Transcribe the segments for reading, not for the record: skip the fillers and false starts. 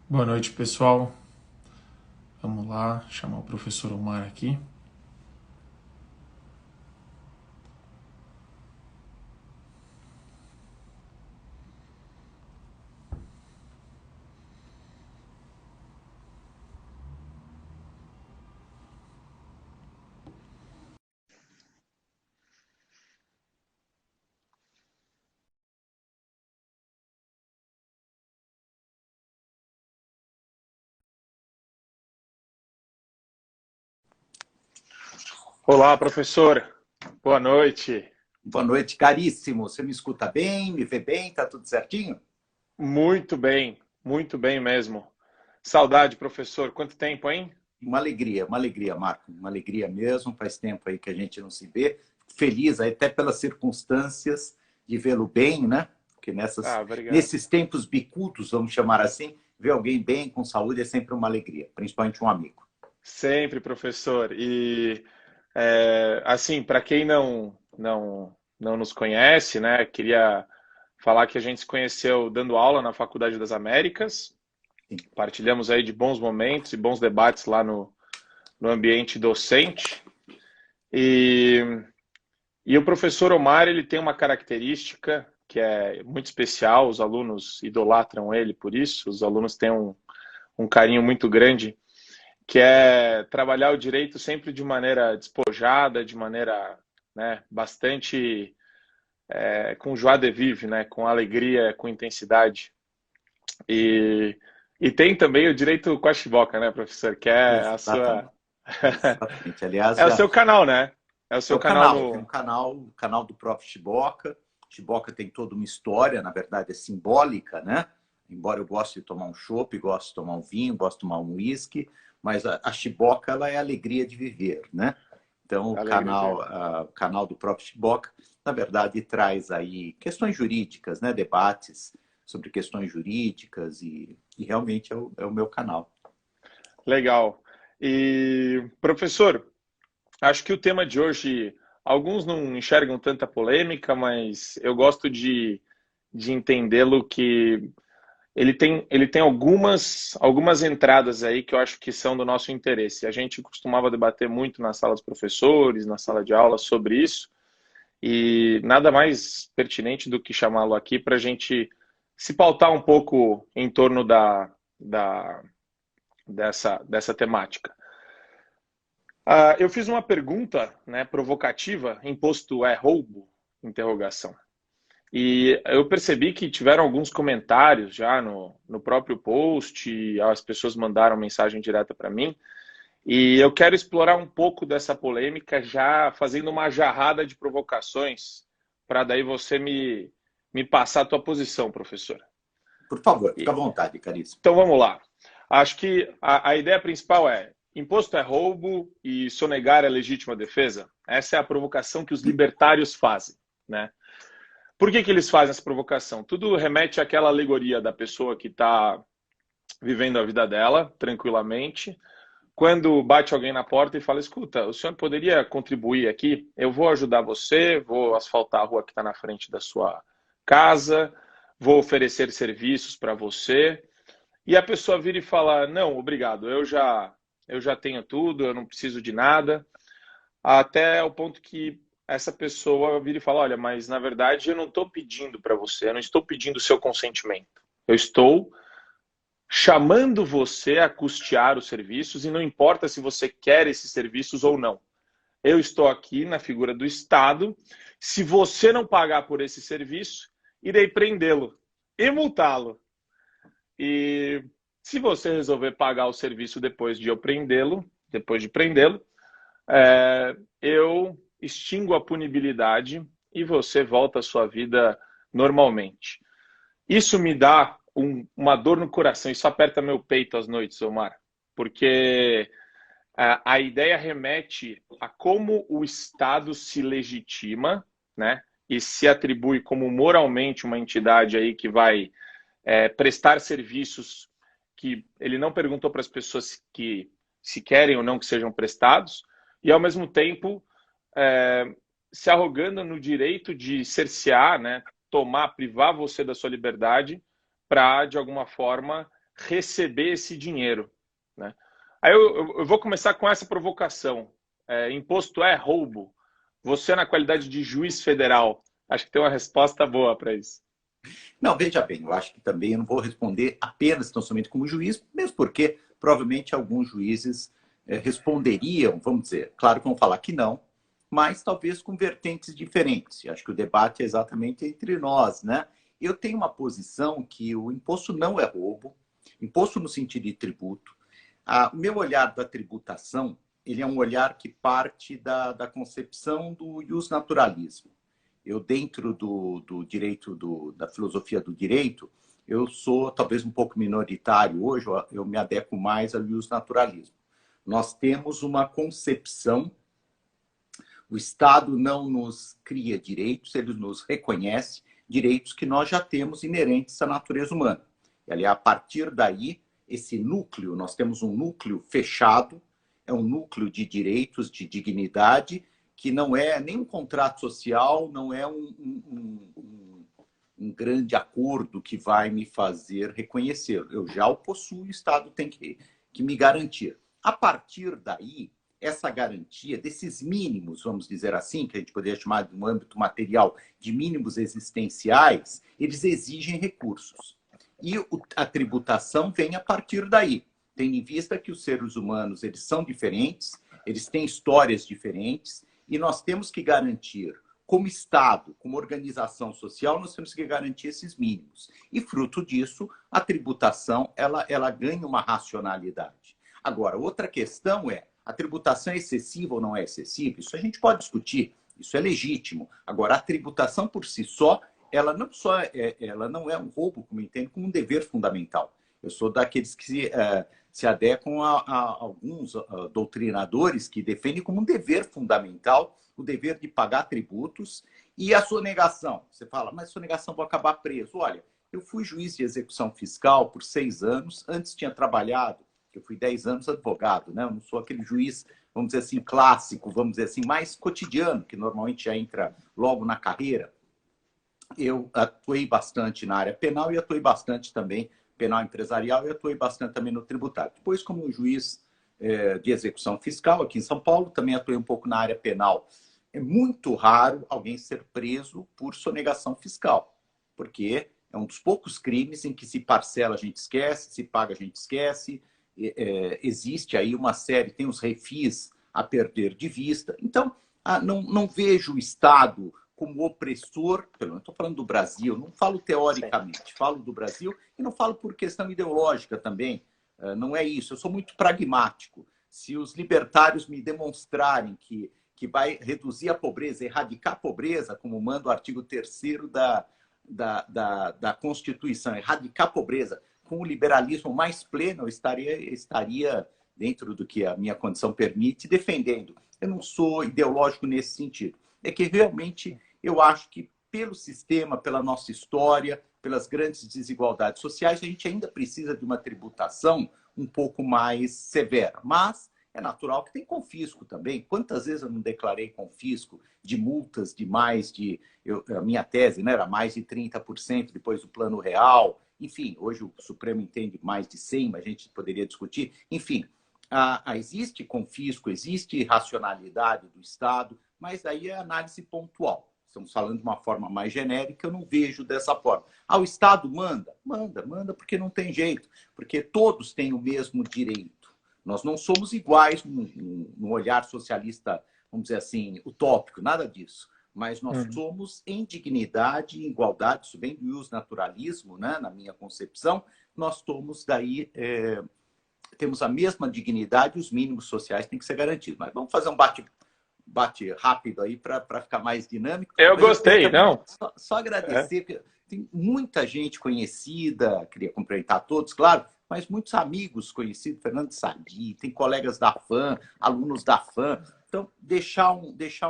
Boa noite, pessoal. Vamos lá, chamar o professor Omar aqui. Olá, professor. Boa noite. Boa noite, caríssimo. Você me escuta bem? Me vê bem? Tá tudo certinho? Muito bem mesmo. Saudade, professor. Quanto tempo, hein? Uma alegria, Marco. Uma alegria mesmo. Faz tempo aí que a gente não se vê. Feliz aí, até pelas circunstâncias de vê-lo bem, né? Porque Ah, obrigado. nesses tempos bicudos, vamos chamar assim, ver alguém bem, com saúde, é sempre uma alegria, principalmente um amigo. Sempre, professor. E assim, para quem não nos conhece, né? Queria falar que a gente se conheceu dando aula na Faculdade das Américas. Sim. Partilhamos aí de bons momentos e bons debates lá no ambiente docente. E E o professor Omar, ele tem uma característica que é muito especial, os alunos idolatram ele por isso, os alunos têm um carinho muito grande, que é trabalhar o direito sempre de maneira despojada, de maneira, né, bastante com joie de vivre, né, com alegria, com intensidade. E, e tem também o direito com a chiboca, né, professor, que é a sua... Exatamente. Exatamente. Aliás, é o já seu canal, né? É o é seu o canal canal, tem um no... canal, o canal do próprio Chiboca. Chiboca tem toda uma história, na verdade é simbólica, né? Embora eu goste de tomar um chopp, gosto de tomar um vinho, gosto de tomar um uísque, mas a Chiboca ela é a alegria de viver, né? Então Alegre de... o canal do próprio Chiboca, na verdade, traz aí questões jurídicas, né? Debates sobre questões jurídicas e realmente é o meu canal. Legal. E, professor, acho que o tema de hoje, alguns não enxergam tanta polêmica, mas eu gosto de entendê-lo que ele tem algumas entradas aí que eu acho que são do nosso interesse. A gente costumava debater muito na sala dos professores, na sala de aula sobre isso, e nada mais pertinente do que chamá-lo aqui para a gente se pautar um pouco em torno dessa temática. Eu fiz uma pergunta, né, provocativa, imposto é roubo? Interrogação. E eu percebi que tiveram alguns comentários já no próprio post, e as pessoas mandaram mensagem direta para mim, e eu quero explorar um pouco dessa polêmica, já fazendo uma jarrada de provocações, para daí você me passar a tua posição, professor. Por favor, fica à E- vontade, caríssimo. então vamos lá. Acho que a ideia principal é: imposto é roubo e sonegar é legítima defesa? Essa é a provocação que os libertários fazem, né? Por que eles fazem essa provocação? Tudo remete àquela alegoria da pessoa que está vivendo a vida dela tranquilamente, quando bate alguém na porta e fala: escuta, o senhor poderia contribuir aqui? Eu vou ajudar você, vou asfaltar a rua que está na frente da sua casa, vou oferecer serviços para você. E a pessoa vira e fala: não, obrigado, eu já tenho tudo, eu não preciso de nada. Até o ponto que essa pessoa vira e fala: olha, mas na verdade eu não estou pedindo para você, eu não estou pedindo o seu consentimento. Eu estou chamando você a custear os serviços e não importa se você quer esses serviços ou não. Eu estou aqui na figura do Estado. Se você não pagar por esse serviço, irei prendê-lo e multá-lo. E se você resolver pagar o serviço depois de prendê-lo, eu extingo a punibilidade e você volta à sua vida normalmente. Isso me dá uma dor no coração, isso aperta meu peito às noites, Omar, porque a ideia remete a como o Estado se legitima, né, e se atribui como moralmente uma entidade aí que vai prestar serviços que ele não perguntou para as pessoas que se querem ou não que sejam prestados, e ao mesmo tempo é, se arrogando no direito de cercear, né, tomar, privar você da sua liberdade para, de alguma forma, receber esse dinheiro, né? Aí eu vou começar com essa provocação. Imposto é roubo? Você, na qualidade de juiz federal, acho que tem uma resposta boa para isso. Não, veja bem, eu acho que também eu não vou responder apenas tão somente como juiz, mesmo porque provavelmente alguns juízes responderiam, vamos dizer, claro que vão falar que não, mas talvez com vertentes diferentes. Eu acho que o debate é exatamente entre nós, né? Eu tenho uma posição que o imposto não é roubo, imposto no sentido de tributo. O meu olhar da tributação, ele é um olhar que parte da concepção do iusnaturalismo. Eu, dentro do direito, da filosofia do direito, eu sou talvez um pouco minoritário hoje, eu me adequo mais ao iusnaturalismo. Nós temos uma concepção, o Estado não nos cria direitos, ele nos reconhece direitos que nós já temos inerentes à natureza humana. E ali, a partir daí, esse núcleo, nós temos um núcleo fechado, é um núcleo de direitos, de dignidade, que não é nem um contrato social, não é um grande acordo que vai me fazer reconhecer. Eu já o possuo, o Estado tem que me garantir. A partir daí, essa garantia desses mínimos, vamos dizer assim, que a gente poderia chamar de um âmbito material, de mínimos existenciais, eles exigem recursos. E a tributação vem a partir daí. Tendo em vista que os seres humanos eles são diferentes, eles têm histórias diferentes, e nós temos que garantir, como Estado, como organização social, nós temos que garantir esses mínimos. E, fruto disso, a tributação ela ganha uma racionalidade. Agora, outra questão é, a tributação é excessiva ou não é excessiva? Isso a gente pode discutir, isso é legítimo. Agora, a tributação por si só, ela não é um roubo, como eu entendo, como um dever fundamental. Eu sou daqueles que se adequam a alguns doutrinadores que defendem como um dever fundamental o dever de pagar tributos e a sonegação. Você fala, mas sonegação vou acabar preso. Olha, eu fui juiz de execução fiscal por 6 anos, antes tinha trabalhado, eu fui 10 anos advogado, né? Eu não sou aquele juiz, vamos dizer assim, clássico, vamos dizer assim, mais cotidiano, que normalmente já entra logo na carreira. Eu atuei bastante na área penal e atuei bastante também penal empresarial e atuei bastante também no tributário. Depois, como juiz de execução fiscal aqui em São Paulo, também atuei um pouco na área penal. É muito raro alguém ser preso por sonegação fiscal, porque é um dos poucos crimes em que se parcela a gente esquece, se paga a gente esquece, existe aí uma série, tem os refis a perder de vista. Então, não vejo o Estado como opressor, pelo menos estou falando do Brasil, não falo teoricamente, falo do Brasil e não falo por questão ideológica também, não é isso, eu sou muito pragmático. Se os libertários me demonstrarem que vai reduzir a pobreza, erradicar a pobreza, como manda o artigo 3º da Constituição, erradicar a pobreza com o liberalismo mais pleno, eu estaria dentro do que a minha condição permite, defendendo. Eu não sou ideológico nesse sentido. É que realmente eu acho que pelo sistema, pela nossa história, pelas grandes desigualdades sociais, a gente ainda precisa de uma tributação um pouco mais severa. Mas é natural que tem confisco também. Quantas vezes eu não declarei confisco de multas de mais de... a minha tese, né, era mais de 30% depois do Plano Real. Enfim, hoje o Supremo entende mais de 100%, mas a gente poderia discutir. Enfim, existe confisco, existe racionalidade do Estado, mas aí é análise pontual. Estamos falando de uma forma mais genérica, eu não vejo dessa forma. O Estado manda? Manda porque não tem jeito, porque todos têm o mesmo direito. Nós não somos iguais no olhar socialista, vamos dizer assim, utópico, nada disso. Mas nós somos em dignidade e igualdade, isso vem do iusnaturalismo, né? Na minha concepção, nós somos daí... temos a mesma dignidade, os mínimos sociais têm que ser garantidos. Mas vamos fazer um bate rápido aí para ficar mais dinâmico. Eu gostei, não? Só agradecer, porque tem muita gente conhecida, queria cumprimentar todos, claro, mas muitos amigos conhecidos, Fernando Sadi, tem colegas da FAM, alunos da FAM. Então, deixar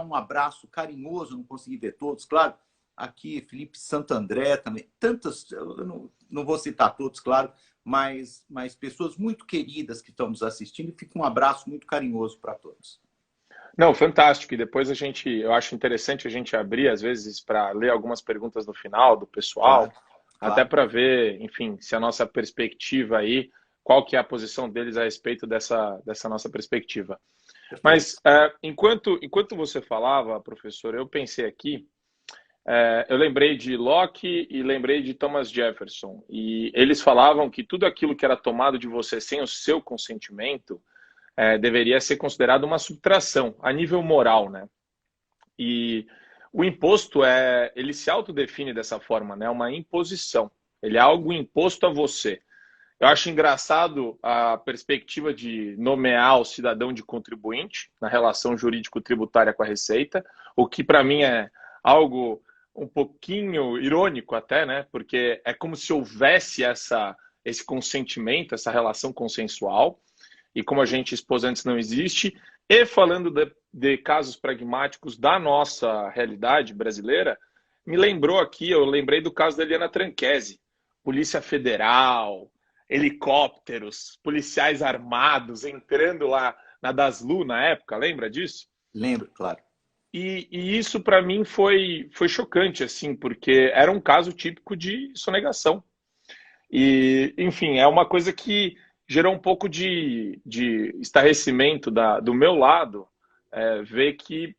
um abraço carinhoso, não consegui ver todos, claro. Aqui, Felipe Santo André também. Tantas, eu não vou citar todos, claro, mas pessoas muito queridas que estão nos assistindo. E fica um abraço muito carinhoso para todos. Não, fantástico. E depois eu acho interessante a gente abrir, às vezes, para ler algumas perguntas no final do pessoal. Até para ver, enfim, se a nossa perspectiva aí, qual que é a posição deles a respeito dessa nossa perspectiva. Perfeito. Mas, enquanto você falava, professor, eu pensei aqui, eu lembrei de Locke e lembrei de Thomas Jefferson. E eles falavam que tudo aquilo que era tomado de você sem o seu consentimento deveria ser considerado uma subtração, a nível moral, né? E o imposto, ele se autodefine dessa forma, né? Uma imposição. Ele é algo imposto a você. Eu acho engraçado a perspectiva de nomear o cidadão de contribuinte na relação jurídico-tributária com a Receita, o que para mim é algo um pouquinho irônico até, né? Porque é como se houvesse esse consentimento, essa relação consensual, e como a gente expôs antes, não existe. E falando de casos pragmáticos da nossa realidade brasileira, me lembrou aqui, eu lembrei do caso da Eliana Tranchesi, Polícia Federal, helicópteros, policiais armados entrando lá na Daslu na época, lembra disso? Lembro, claro. E isso para mim foi chocante, assim, porque era um caso típico de sonegação. E, enfim, é uma coisa que gerou um pouco de estarrecimento do meu lado, ver que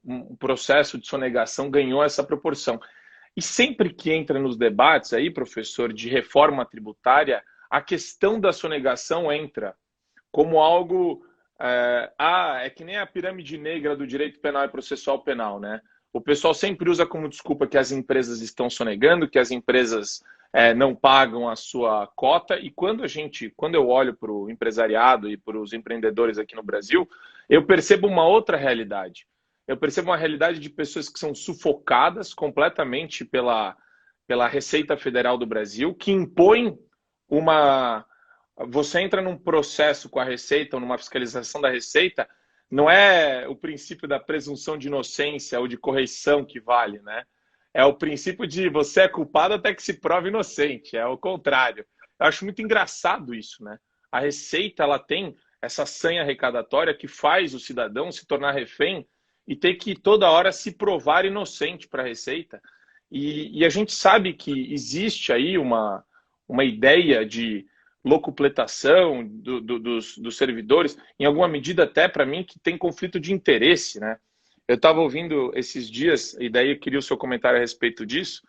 um processo de sonegação ganhou essa proporção. E sempre que entra nos debates aí, professor, de reforma tributária, a questão da sonegação entra como algo... é que nem a pirâmide negra do direito penal e processual penal, né? O pessoal sempre usa como desculpa que as empresas estão sonegando, que as empresas não pagam a sua cota. E quando eu olho para o empresariado e para os empreendedores aqui no Brasil, eu percebo uma outra realidade. Eu percebo uma realidade de pessoas que são sufocadas completamente pela Receita Federal do Brasil, que impõe uma... Você entra num processo com a Receita ou numa fiscalização da Receita, não é o princípio da presunção de inocência ou de correição que vale, né? É o princípio de você é culpado até que se prove inocente, é o contrário. Eu acho muito engraçado isso, né? A Receita, ela tem essa sanha arrecadatória que faz o cidadão se tornar refém e ter que toda hora se provar inocente para a Receita. E a gente sabe que existe aí uma ideia de locupletação dos servidores, em alguma medida até para mim que tem conflito de interesse, né? Eu estava ouvindo esses dias, e daí eu queria o seu comentário a respeito disso,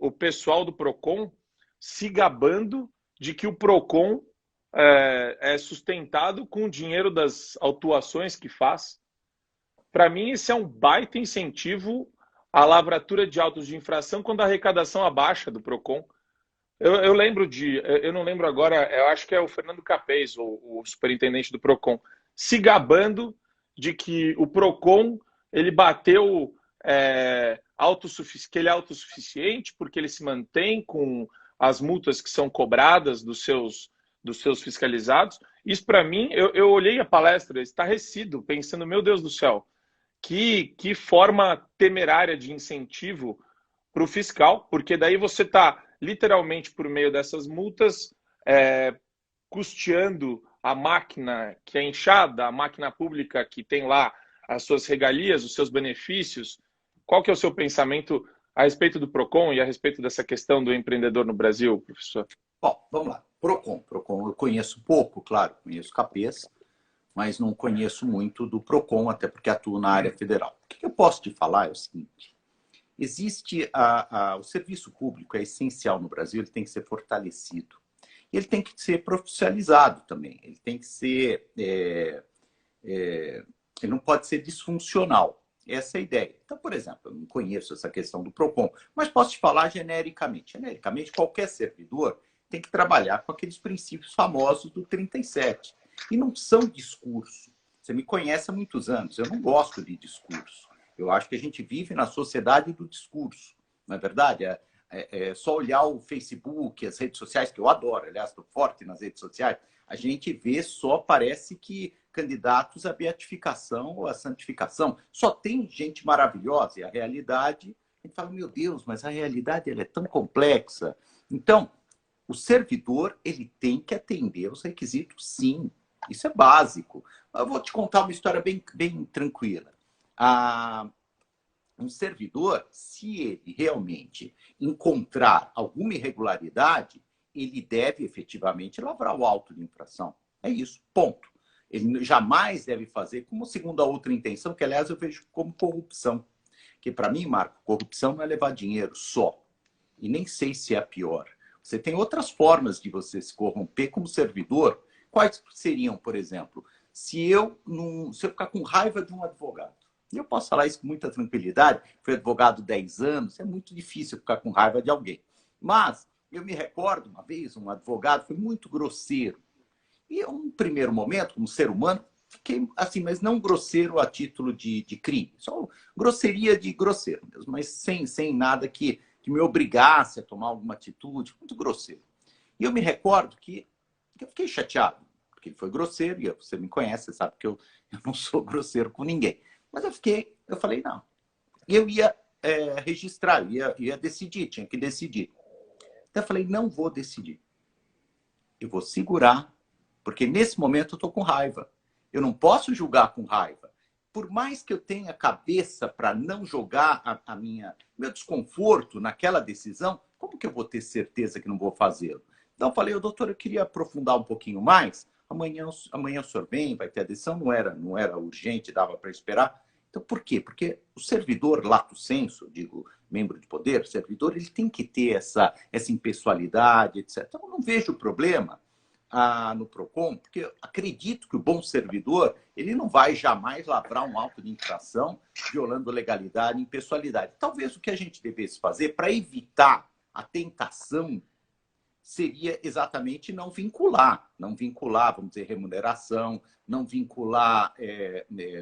o pessoal do PROCON se gabando de que o PROCON é sustentado com o dinheiro das autuações que faz. Para mim, esse é um baita incentivo à lavratura de autos de infração quando a arrecadação abaixa do PROCON. Eu lembro eu não lembro agora, eu acho que é o Fernando Capês, o superintendente do PROCON, se gabando de que o PROCON ele bateu que ele é autossuficiente porque ele se mantém com as multas que são cobradas dos seus fiscalizados. Isso para mim, eu olhei a palestra estarrecido, pensando, meu Deus do céu, que forma temerária de incentivo para o fiscal, porque daí você está literalmente por meio dessas multas custeando a máquina que é inchada, a máquina pública que tem lá as suas regalias, os seus benefícios. Qual que é o seu pensamento a respeito do PROCON e a respeito dessa questão do empreendedor no Brasil, professor? Bom, vamos lá. PROCON eu conheço pouco, claro, conheço Capês, mas não conheço muito do PROCON, até porque atuo na área federal. O que eu posso te falar é o seguinte: existe o serviço público é essencial no Brasil, ele tem que ser fortalecido. Ele tem que ser profissionalizado também. Ele tem que ser... ele não pode ser disfuncional. Essa é a ideia. Então, por exemplo, eu não conheço essa questão do PROCON, mas posso te falar genericamente. Genericamente, qualquer servidor tem que trabalhar com aqueles princípios famosos do 37. E não são discurso. Você me conhece há muitos anos. Eu não gosto de discurso. Eu acho que a gente vive na sociedade do discurso. Não é verdade? É só olhar o Facebook, as redes sociais, que eu adoro, aliás, estou forte nas redes sociais, a gente vê só, parece que candidatos à beatificação ou à santificação. Só tem gente maravilhosa e a realidade, a gente fala, meu Deus, mas a realidade ela é tão complexa. Então, o servidor ele tem que atender os requisitos, sim. Isso é básico. Eu vou te contar uma história bem tranquila. Um servidor, se ele realmente encontrar alguma irregularidade, ele deve efetivamente lavrar o auto de infração. É isso, ponto. Ele jamais deve fazer como segunda outra intenção, que aliás eu vejo como corrupção. Que para mim, Marco, corrupção não é levar dinheiro só. E nem sei se é a pior. Você tem outras formas de você se corromper como servidor. Quais seriam, por exemplo, se eu ficar com raiva de um advogado? E eu posso falar isso com muita tranquilidade. Fui advogado 10 anos, é muito difícil ficar com raiva de alguém. Mas eu me recordo, uma vez, um advogado foi muito grosseiro. E em um primeiro momento, como ser humano, fiquei assim, mas não grosseiro a título de crime. Só grosseria de grosseiro mesmo, mas sem nada que me obrigasse a tomar alguma atitude. Muito grosseiro. E eu me recordo que eu fiquei chateado, porque ele foi grosseiro, e você me conhece, você sabe que eu não sou grosseiro com ninguém. Mas eu falei, não. E eu ia registrar, ia decidir, tinha que decidir. Então eu falei, não vou decidir. Eu vou segurar, porque nesse momento eu estou com raiva. Eu não posso julgar com raiva. Por mais que eu tenha cabeça para não jogar meu desconforto naquela decisão, como que eu vou ter certeza que não vou fazê-lo? Então eu falei, doutor, eu queria aprofundar um pouquinho mais. Amanhã o senhor vem, vai ter a decisão, não era urgente, dava para esperar. Então, por quê? Porque o servidor, lato sensu, digo, membro de poder, o servidor, ele tem que ter essa impessoalidade, etc. Então, eu não vejo problema no PROCON, porque eu acredito que o bom servidor, ele não vai jamais lavrar um auto de infração violando legalidade e impessoalidade. Talvez o que a gente devesse fazer para evitar a tentação seria exatamente não vincular, vamos dizer, remuneração, não vincular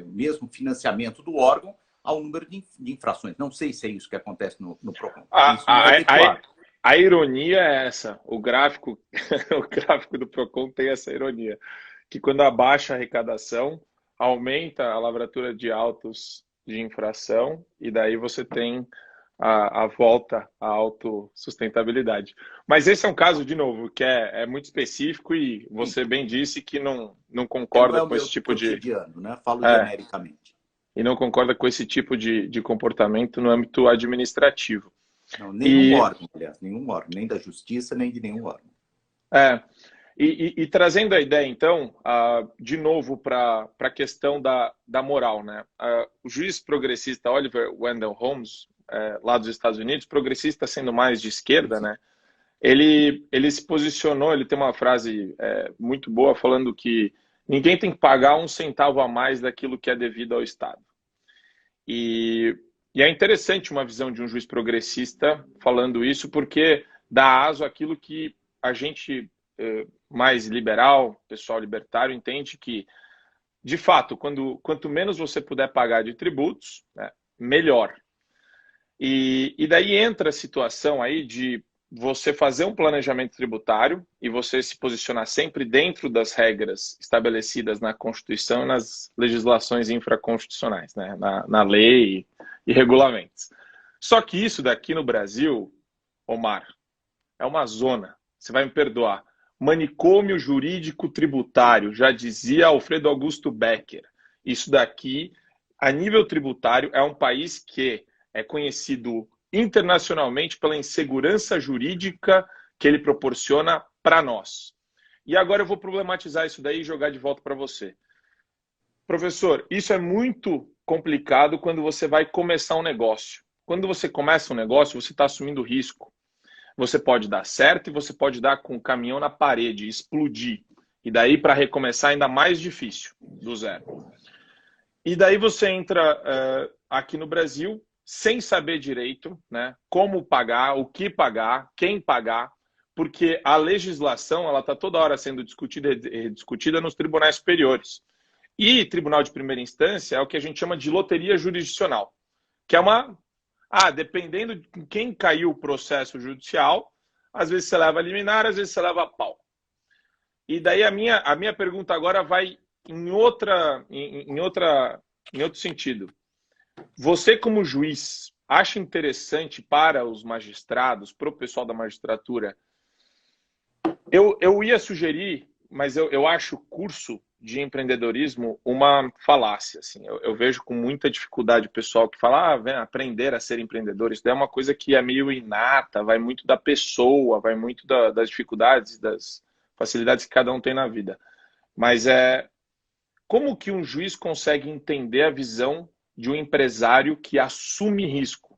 mesmo financiamento do órgão ao número de infrações. Não sei se é isso que acontece no PROCON. Isso não é adequado. A ironia é essa. O gráfico do PROCON tem essa ironia, que quando abaixa a arrecadação, aumenta a lavratura de autos de infração e daí você tem a volta à autossustentabilidade. Mas esse é um caso, de novo, que é muito específico e você bem disse que não concorda com esse tipo de... né? Falo genericamente. E não concorda com esse tipo de comportamento no âmbito administrativo. Não, nenhum órgão, aliás, nenhum órgão, nem da justiça, nem de nenhum órgão. E trazendo a ideia, então, de novo para a questão da moral, né? O juiz progressista Oliver Wendell Holmes, lá dos Estados Unidos, progressista sendo mais de esquerda, né? Ele se posicionou, ele tem uma frase muito boa falando que ninguém tem que pagar um centavo a mais daquilo que é devido ao Estado. E é interessante uma visão de um juiz progressista falando isso, porque dá aso àquilo que a gente mais liberal, pessoal libertário, entende que, de fato, quanto menos você puder pagar de tributos, né, melhor. E daí entra a situação aí de você fazer um planejamento tributário e você se posicionar sempre dentro das regras estabelecidas na Constituição e nas legislações infraconstitucionais, né? Na lei e regulamentos. Só que isso daqui no Brasil, Omar, é uma zona. Você vai me perdoar. Manicômio jurídico tributário, já dizia Alfredo Augusto Becker. Isso daqui, a nível tributário, é um país que é conhecido internacionalmente pela insegurança jurídica que ele proporciona para nós. E agora eu vou problematizar isso daí e jogar de volta para você. Professor, isso é muito complicado quando você vai começar um negócio. Quando você começa um negócio, você está assumindo risco. Você pode dar certo e você pode dar com o caminhão na parede, explodir. E daí, para recomeçar, ainda mais difícil, do zero. E daí você entra aqui no Brasil sem saber direito, né, como pagar, o que pagar, quem pagar, porque a legislação ela está toda hora sendo discutida e rediscutida nos tribunais superiores. E tribunal de primeira instância é o que a gente chama de loteria jurisdicional, que é uma... dependendo de quem caiu o processo judicial, às vezes você leva a liminar, às vezes você leva a pau. E daí a minha pergunta agora vai em outro sentido. Você, como juiz, acha interessante para os magistrados, para o pessoal da magistratura, eu ia sugerir, mas eu acho o curso de empreendedorismo uma falácia. Assim. Eu vejo com muita dificuldade o pessoal que fala, vem aprender a ser empreendedor. Isso daí é uma coisa que é meio inata, vai muito da pessoa, vai muito das dificuldades, das facilidades que cada um tem na vida. Mas como que um juiz consegue entender a visão de um empresário que assume risco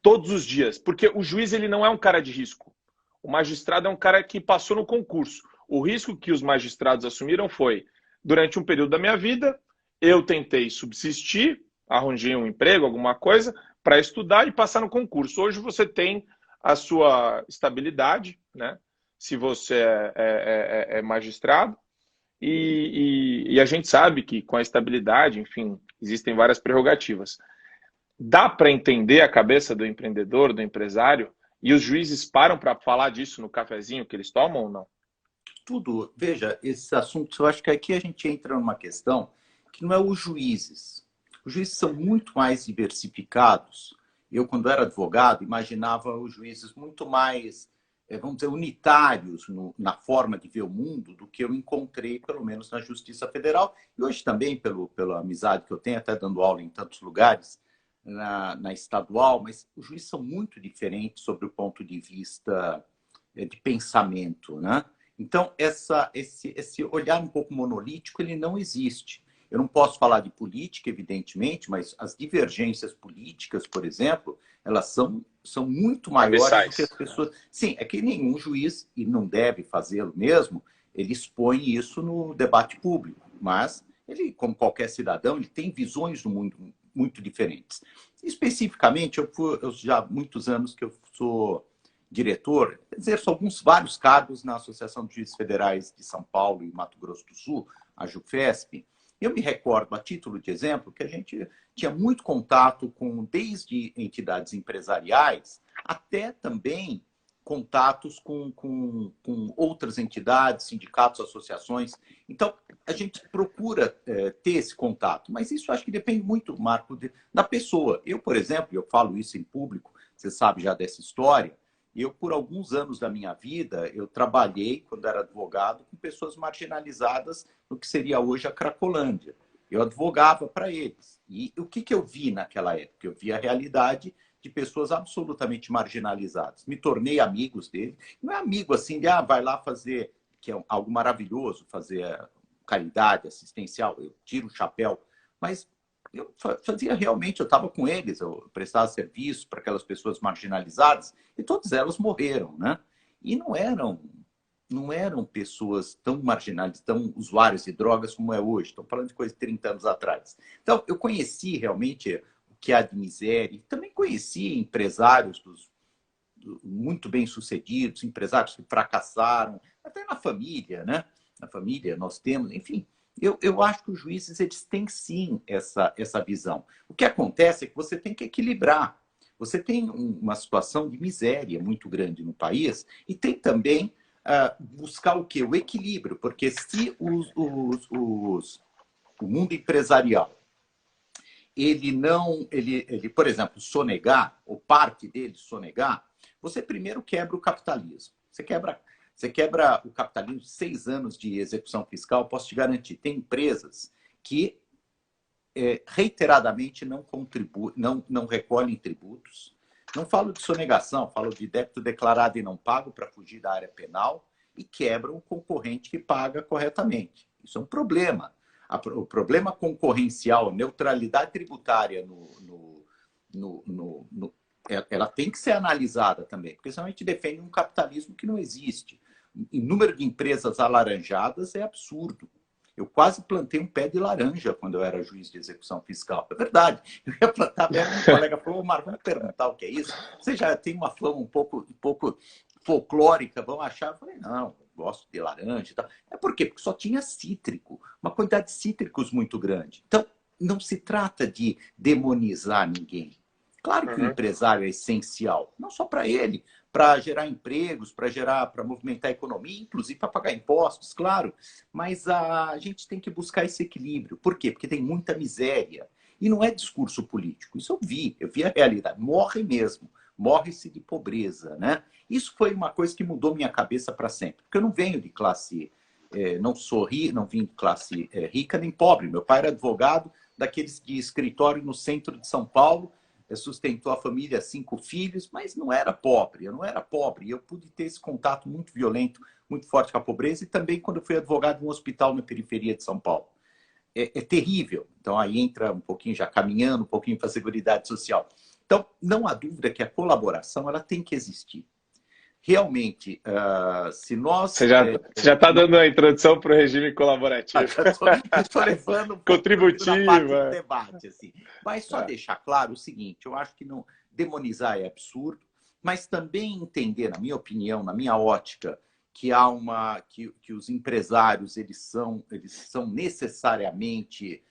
todos os dias? Porque o juiz ele não é um cara de risco. O magistrado é um cara que passou no concurso. O risco que os magistrados assumiram foi, durante um período da minha vida, eu tentei subsistir, arranjei um emprego, alguma coisa, para estudar e passar no concurso. Hoje você tem a sua estabilidade, né? Se você é magistrado, e a gente sabe que com a estabilidade, enfim, existem várias prerrogativas. Dá para entender a cabeça do empreendedor, do empresário, e os juízes param para falar disso no cafezinho que eles tomam ou não? Tudo. Veja, esse assunto, eu acho que aqui a gente entra numa questão que não é os juízes. Os juízes são muito mais diversificados. Eu, quando era advogado, imaginava os juízes muito mais, vamos dizer, unitários na forma de ver o mundo do que eu encontrei, pelo menos, na Justiça Federal. E hoje também, pela amizade que eu tenho, até dando aula em tantos lugares, na estadual, mas os juízes são muito diferentes sobre o ponto de vista de pensamento, né? Então, esse olhar um pouco monolítico, ele não existe. Eu não posso falar de política, evidentemente, mas as divergências políticas, por exemplo, elas são muito maiores do que as pessoas... Sim, é que nenhum juiz, e não deve fazê-lo mesmo, ele expõe isso no debate público. Mas ele, como qualquer cidadão, ele tem visões do mundo muito diferentes. Especificamente, eu já há muitos anos que eu sou diretor, exerço vários cargos na Associação de Juízes Federais de São Paulo e Mato Grosso do Sul, a JuFesp. Eu me recordo, a título de exemplo, que a gente tinha muito contato desde entidades empresariais até também contatos com outras entidades, sindicatos, associações. Então, a gente procura ter esse contato, mas isso acho que depende muito, Marco, da pessoa. Eu, por exemplo, eu falo isso em público, você sabe já dessa história, eu, por alguns anos da minha vida, eu trabalhei, quando era advogado, com pessoas marginalizadas no que seria hoje a Cracolândia. Eu advogava para eles. E o que eu vi naquela época? Eu vi a realidade de pessoas absolutamente marginalizadas. Me tornei amigos dele. Não é amigo assim de, vai lá fazer, que é algo maravilhoso, fazer caridade assistencial, eu tiro o chapéu. Mas eu fazia realmente, eu estava com eles, eu prestava serviço para aquelas pessoas marginalizadas e todas elas morreram, né? E não eram pessoas tão marginalizadas, tão usuários de drogas como é hoje. Estou falando de coisa de 30 anos atrás. Então, eu conheci realmente o que há de miséria. Também conheci empresários muito bem-sucedidos, empresários que fracassaram, até na família, né? Na família nós temos, enfim... Eu acho que os juízes eles têm, sim, essa visão. O que acontece é que você tem que equilibrar. Você tem uma situação de miséria muito grande no país e tem também buscar o quê? O equilíbrio. Porque se o mundo empresarial, ele, por exemplo, sonegar, ou parte dele sonegar, você primeiro quebra o capitalismo. Você quebra o capitalismo, 6 anos de execução fiscal, posso te garantir. Tem empresas que reiteradamente não contribuem, não recolhem tributos. Não falo de sonegação, falo de débito declarado e não pago para fugir da área penal e quebram o concorrente que paga corretamente. Isso é um problema. O problema concorrencial, neutralidade tributária ela tem que ser analisada também, porque senão a gente defende um capitalismo que não existe. O número de empresas alaranjadas é absurdo. Eu quase plantei um pé de laranja quando eu era juiz de execução fiscal. É verdade. Eu ia plantar, um colega falou, Marco, vamos perguntar o que é isso? Você já tem uma fama um pouco folclórica, vão achar? Eu falei, não, eu gosto de laranja e tal. É por quê? Porque só tinha cítrico, uma quantidade de cítricos muito grande. Então, não se trata de demonizar ninguém. Claro que o empresário é essencial, não só para ele, para gerar empregos, para movimentar a economia, inclusive para pagar impostos, claro. Mas a gente tem que buscar esse equilíbrio. Por quê? Porque tem muita miséria. E não é discurso político. Isso eu vi a realidade. Morre mesmo. Morre-se de pobreza, né? Isso foi uma coisa que mudou minha cabeça para sempre. Porque eu não venho de classe não vim de classe rica nem pobre. Meu pai era advogado daqueles de escritório no centro de São Paulo, sustentou a família, 5 filhos, mas não era pobre, eu não era pobre. Eu pude ter esse contato muito violento, muito forte com a pobreza, e também quando eu fui advogado em um hospital na periferia de São Paulo. É terrível. Então, aí entra um pouquinho, já caminhando um pouquinho para a Seguridade Social. Então, não há dúvida que a colaboração ela tem que existir. Realmente, se nós... Você já está dando a introdução para o regime colaborativo. Estou levando um contributivo na parte do debate. Assim. Mas só deixar claro o seguinte, eu acho que não demonizar é absurdo, mas também entender, na minha opinião, na minha ótica, que há que os empresários eles são necessariamente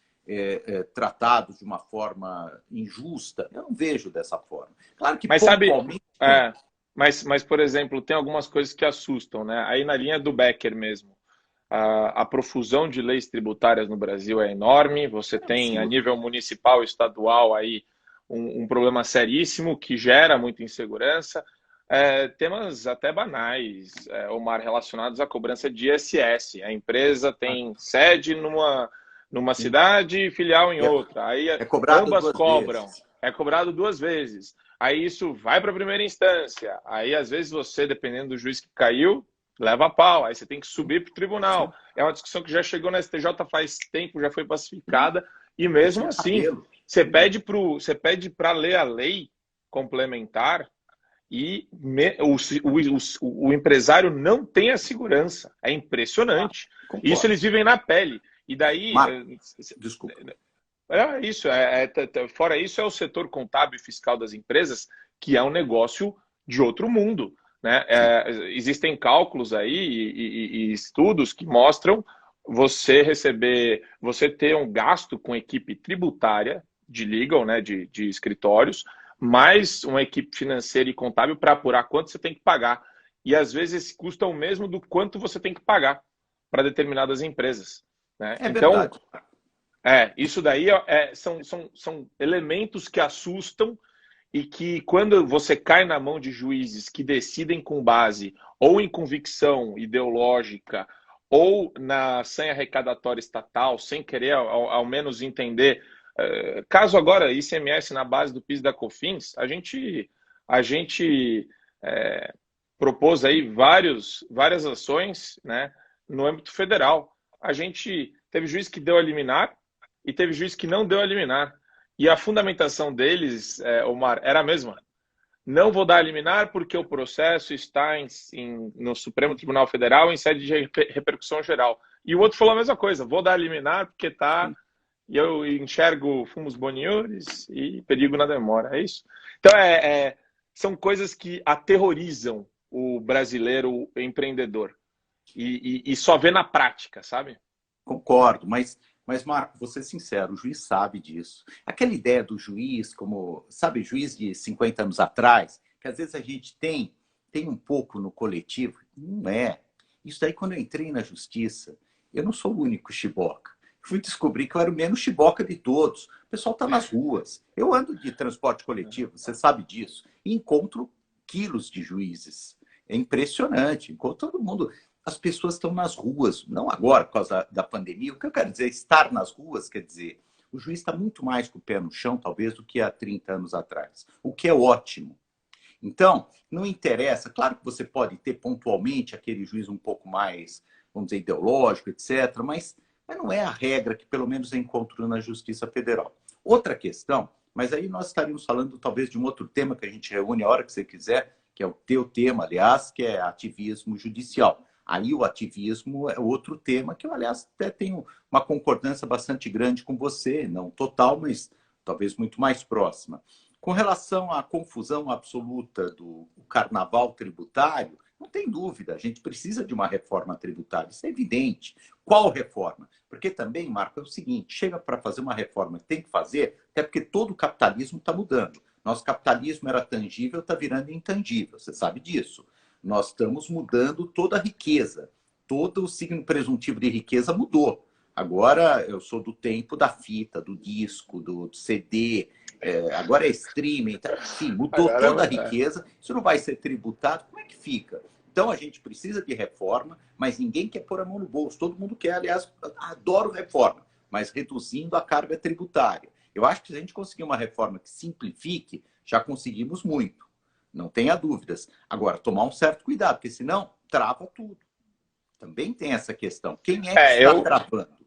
tratados de uma forma injusta. Eu não vejo dessa forma. Claro que mas pontualmente... Mas, por exemplo, tem algumas coisas que assustam, né? Aí na linha do Becker mesmo. A profusão de leis tributárias no Brasil é enorme. Você tem, a nível municipal e estadual, aí um problema seríssimo que gera muita insegurança. Temas até banais, Omar, relacionados à cobrança de ISS. A empresa tem sede numa cidade e filial em outra. Aí ambas cobram. É cobrado 2 vezes. Aí isso vai para a primeira instância. Aí, às vezes, você, dependendo do juiz que caiu, leva a pau. Aí você tem que subir para o tribunal. É uma discussão que já chegou na STJ faz tempo, já foi pacificada. E mesmo assim, você pede para ler a lei complementar e o empresário não tem a segurança. É impressionante. Isso eles vivem na pele. E daí... Desculpa. Fora isso, é o setor contábil e fiscal das empresas, que é um negócio de outro mundo, né? Existem cálculos aí e estudos que mostram você ter um gasto com equipe tributária de legal, né, de escritórios, mais uma equipe financeira e contábil para apurar quanto você tem que pagar. E às vezes custa o mesmo do quanto você tem que pagar para determinadas empresas, né? Então, verdade. Isso daí são elementos que assustam e que, quando você cai na mão de juízes que decidem com base ou em convicção ideológica ou na sanha arrecadatória estatal, sem querer ao menos entender, caso agora ICMS na base do PIS e da COFINS, a gente propôs aí várias ações, né, no âmbito federal. A gente teve juiz que deu a liminar e teve juiz que não deu a liminar. E a fundamentação deles, Omar, era a mesma. Não vou dar a liminar porque o processo está no Supremo Tribunal Federal em sede de repercussão geral. E o outro falou a mesma coisa. Vou dar a liminar porque está... E eu enxergo fumos boniores e perigo na demora. É isso? Então, são coisas que aterrorizam o brasileiro empreendedor. E só vê na prática, sabe? Concordo, mas Marco, vou ser sincero, o juiz sabe disso. Aquela ideia do juiz como, sabe, juiz de 50 anos atrás, que às vezes a gente tem um pouco no coletivo, não é. Isso daí, quando eu entrei na justiça, eu não sou o único chiboca. Fui descobrir que eu era o menos chiboca de todos. O pessoal está nas ruas. Eu ando de transporte coletivo, você sabe disso, e encontro quilos de juízes. É impressionante. Encontro todo mundo... As pessoas estão nas ruas, não agora por causa da pandemia. O que eu quero dizer, estar nas ruas, quer dizer, o juiz está muito mais com o pé no chão, talvez, do que há 30 anos atrás, o que é ótimo. Então, não interessa, claro que você pode ter pontualmente aquele juiz um pouco mais, vamos dizer, ideológico, etc., mas não é a regra que pelo menos eu encontro na Justiça Federal. Outra questão, mas aí nós estaríamos falando talvez de um outro tema que a gente reúne a hora que você quiser, que é o teu tema, aliás, que é ativismo judicial. Aí o ativismo é outro tema que eu, aliás, até tenho uma concordância bastante grande com você, não total, mas talvez muito mais próxima. Com relação à confusão absoluta do carnaval tributário, não tem dúvida, a gente precisa de uma reforma tributária, isso é evidente. Qual reforma? Porque também, Marco, é o seguinte, chega para fazer uma reforma que tem que fazer, até porque todo o capitalismo está mudando. Nosso capitalismo era tangível, está virando intangível, você sabe disso. Nós estamos mudando toda a riqueza. Todo o signo presuntivo de riqueza mudou. Agora eu sou do tempo da fita, do disco, do CD, agora é streaming, enfim, mudou toda a riqueza. Isso não vai ser tributado, como é que fica? Então, a gente precisa de reforma, mas ninguém quer pôr a mão no bolso. Todo mundo quer, aliás, adoro reforma, mas reduzindo a carga tributária. Eu acho que se a gente conseguir uma reforma que simplifique, já conseguimos muito. Não tenha dúvidas. Agora, tomar um certo cuidado, porque senão trava tudo. Também tem essa questão. Quem é que está travando?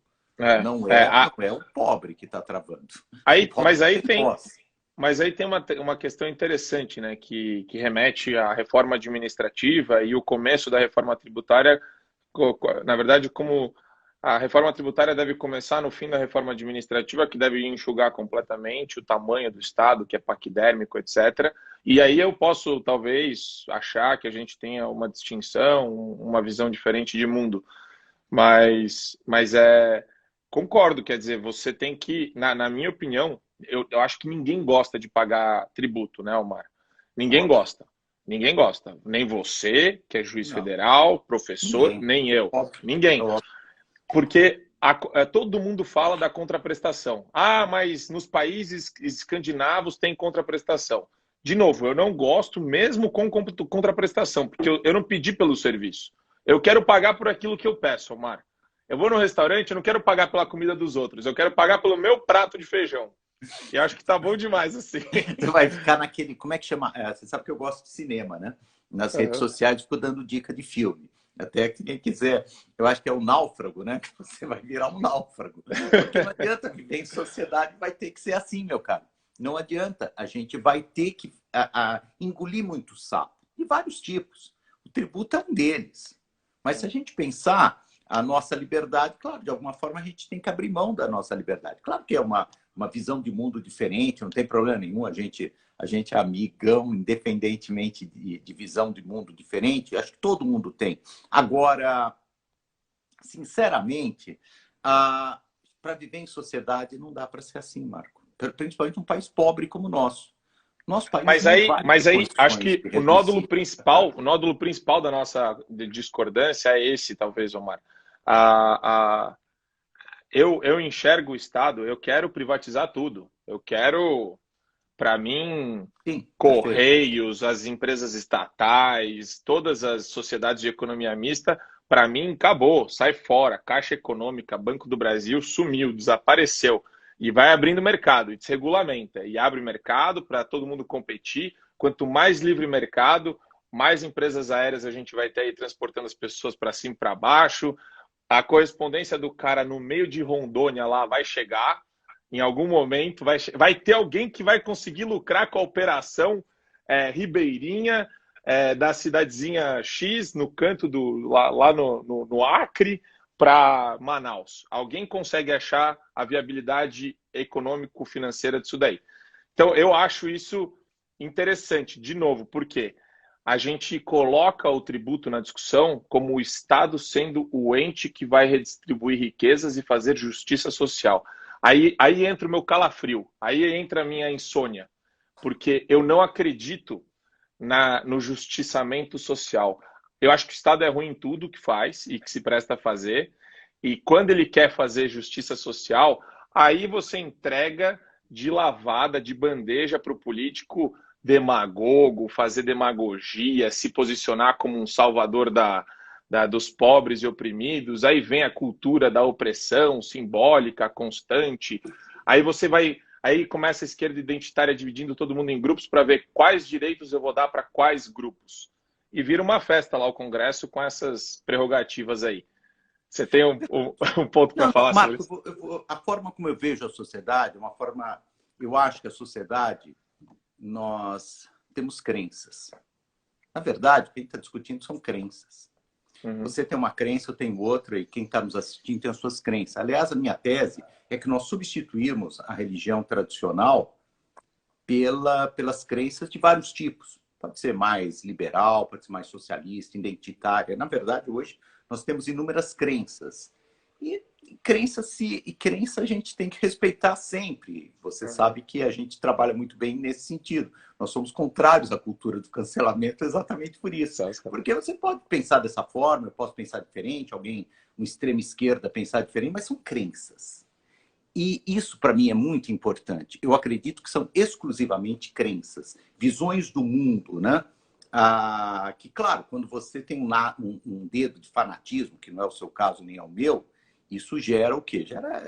Não é o pobre que está travando. Mas aí tem uma questão interessante, né, que remete à reforma administrativa e o começo da reforma tributária. Na verdade, como a reforma tributária deve começar no fim da reforma administrativa, que deve enxugar completamente o tamanho do Estado, que é paquidérmico, etc. E aí eu posso, talvez, achar que a gente tenha uma distinção, uma visão diferente de mundo. Mas concordo, quer dizer, você tem que, na minha opinião, eu acho que ninguém gosta de pagar tributo, né, Omar? Ninguém gosta. Ninguém gosta. Nem você, que é juiz federal, professor, nem eu. Ninguém. Porque todo mundo fala da contraprestação. Ah, mas nos países escandinavos tem contraprestação. De novo, eu não gosto mesmo com contraprestação, porque eu não pedi pelo serviço. Eu quero pagar por aquilo que eu peço, Omar. Eu vou no restaurante, eu não quero pagar pela comida dos outros, eu quero pagar pelo meu prato de feijão. E acho que tá bom demais assim. Você vai ficar naquele... Como é que chama? Você sabe que eu gosto de cinema, né? Nas redes sociais fico dando dica de filme. Até que quem quiser, eu acho que é o náufrago, né? Você vai virar um náufrago. Porque não adianta viver em sociedade, vai ter que ser assim, meu caro. Não adianta. A gente vai ter que engolir muito sapo. De vários tipos. O tributo é um deles. Mas se a gente pensar a nossa liberdade, claro, de alguma forma a gente tem que abrir mão da nossa liberdade. Claro que é uma visão de mundo diferente, não tem problema nenhum. A gente é amigão, independentemente de visão de mundo diferente. Acho que todo mundo tem. Agora, sinceramente, para viver em sociedade não dá para ser assim, Marco. Principalmente um país pobre como o nosso. Nosso país mas aí acho que o nódulo principal da nossa discordância é esse, talvez, Omar. Eu enxergo o Estado, eu quero privatizar tudo. Eu quero, para mim, Correios, as empresas estatais, todas as sociedades de economia mista, para mim, acabou, sai fora. Caixa Econômica, Banco do Brasil sumiu, desapareceu. E vai abrindo mercado, e desregulamenta, e abre mercado para todo mundo competir. Quanto mais livre mercado, mais empresas aéreas a gente vai ter aí transportando as pessoas para cima e para baixo. A correspondência do cara no meio de Rondônia lá vai chegar, em algum momento vai ter alguém que vai conseguir lucrar com a operação ribeirinha da cidadezinha X, no canto lá no Acre, para Manaus. Alguém consegue achar a viabilidade econômico-financeira disso daí. Então, eu acho isso interessante, de novo, porque a gente coloca o tributo na discussão como o Estado sendo o ente que vai redistribuir riquezas e fazer justiça social. Aí entra o meu calafrio, aí entra a minha insônia, porque eu não acredito no justiçamento social. Eu acho que o Estado é ruim em tudo que faz e que se presta a fazer, e quando ele quer fazer justiça social, aí você entrega de lavada, de bandeja para o político demagogo, fazer demagogia, se posicionar como um salvador dos pobres e oprimidos. Aí vem a cultura da opressão simbólica, constante. Aí começa a esquerda identitária dividindo todo mundo em grupos para ver quais direitos eu vou dar para quais grupos. E vira uma festa lá o Congresso com essas prerrogativas aí. Você tem um ponto para falar Marco, sobre isso? A forma como eu vejo a sociedade, eu acho que a sociedade, nós temos crenças. Na verdade, o que a gente está discutindo são crenças. Uhum. Você tem uma crença, eu tenho outra, e quem está nos assistindo tem as suas crenças. Aliás, a minha tese é que nós substituirmos a religião tradicional pelas crenças de vários tipos. Pode ser mais liberal, pode ser mais socialista, identitária. Na verdade, hoje, nós temos inúmeras crenças. E crença a gente tem que respeitar sempre. Você sabe que a gente trabalha muito bem nesse sentido. Nós somos contrários à cultura do cancelamento exatamente por isso. Porque você pode pensar dessa forma, eu posso pensar diferente, alguém, uma extrema esquerda, pensar diferente, mas são crenças. E isso, para mim, é muito importante. Eu acredito que são exclusivamente crenças, visões do mundo, né? Que, claro, quando você tem um dedo de fanatismo, que não é o seu caso nem é o meu, isso gera o quê? Gera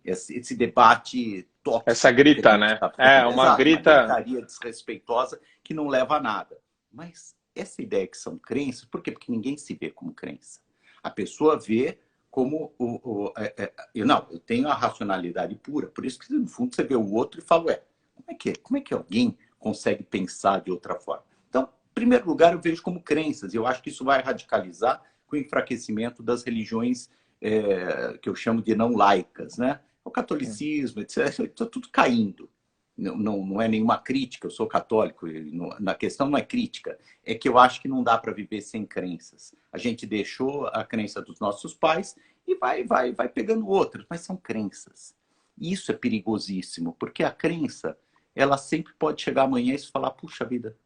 esse debate Essa tóxico que a grita, gente né? está É, vendo. uma Exato, uma grita. gritaria desrespeitosa que não leva a nada. Mas essa ideia que são crenças, por quê? Porque ninguém se vê como crença. A pessoa vê como não, eu tenho a racionalidade pura, por isso que no fundo você vê o outro e fala, ué, como é que alguém consegue pensar de outra forma? Então, em primeiro lugar, eu vejo como crenças, e eu acho que isso vai radicalizar com o enfraquecimento das religiões que eu chamo de não laicas, né? O catolicismo, etc., está tudo caindo. Não é nenhuma crítica, eu sou católico, na questão não é crítica, é que eu acho que não dá para viver sem crenças. A gente deixou a crença dos nossos pais e vai pegando outras, mas são crenças. E isso é perigosíssimo, porque a crença, ela sempre pode chegar amanhã e falar, puxa vida,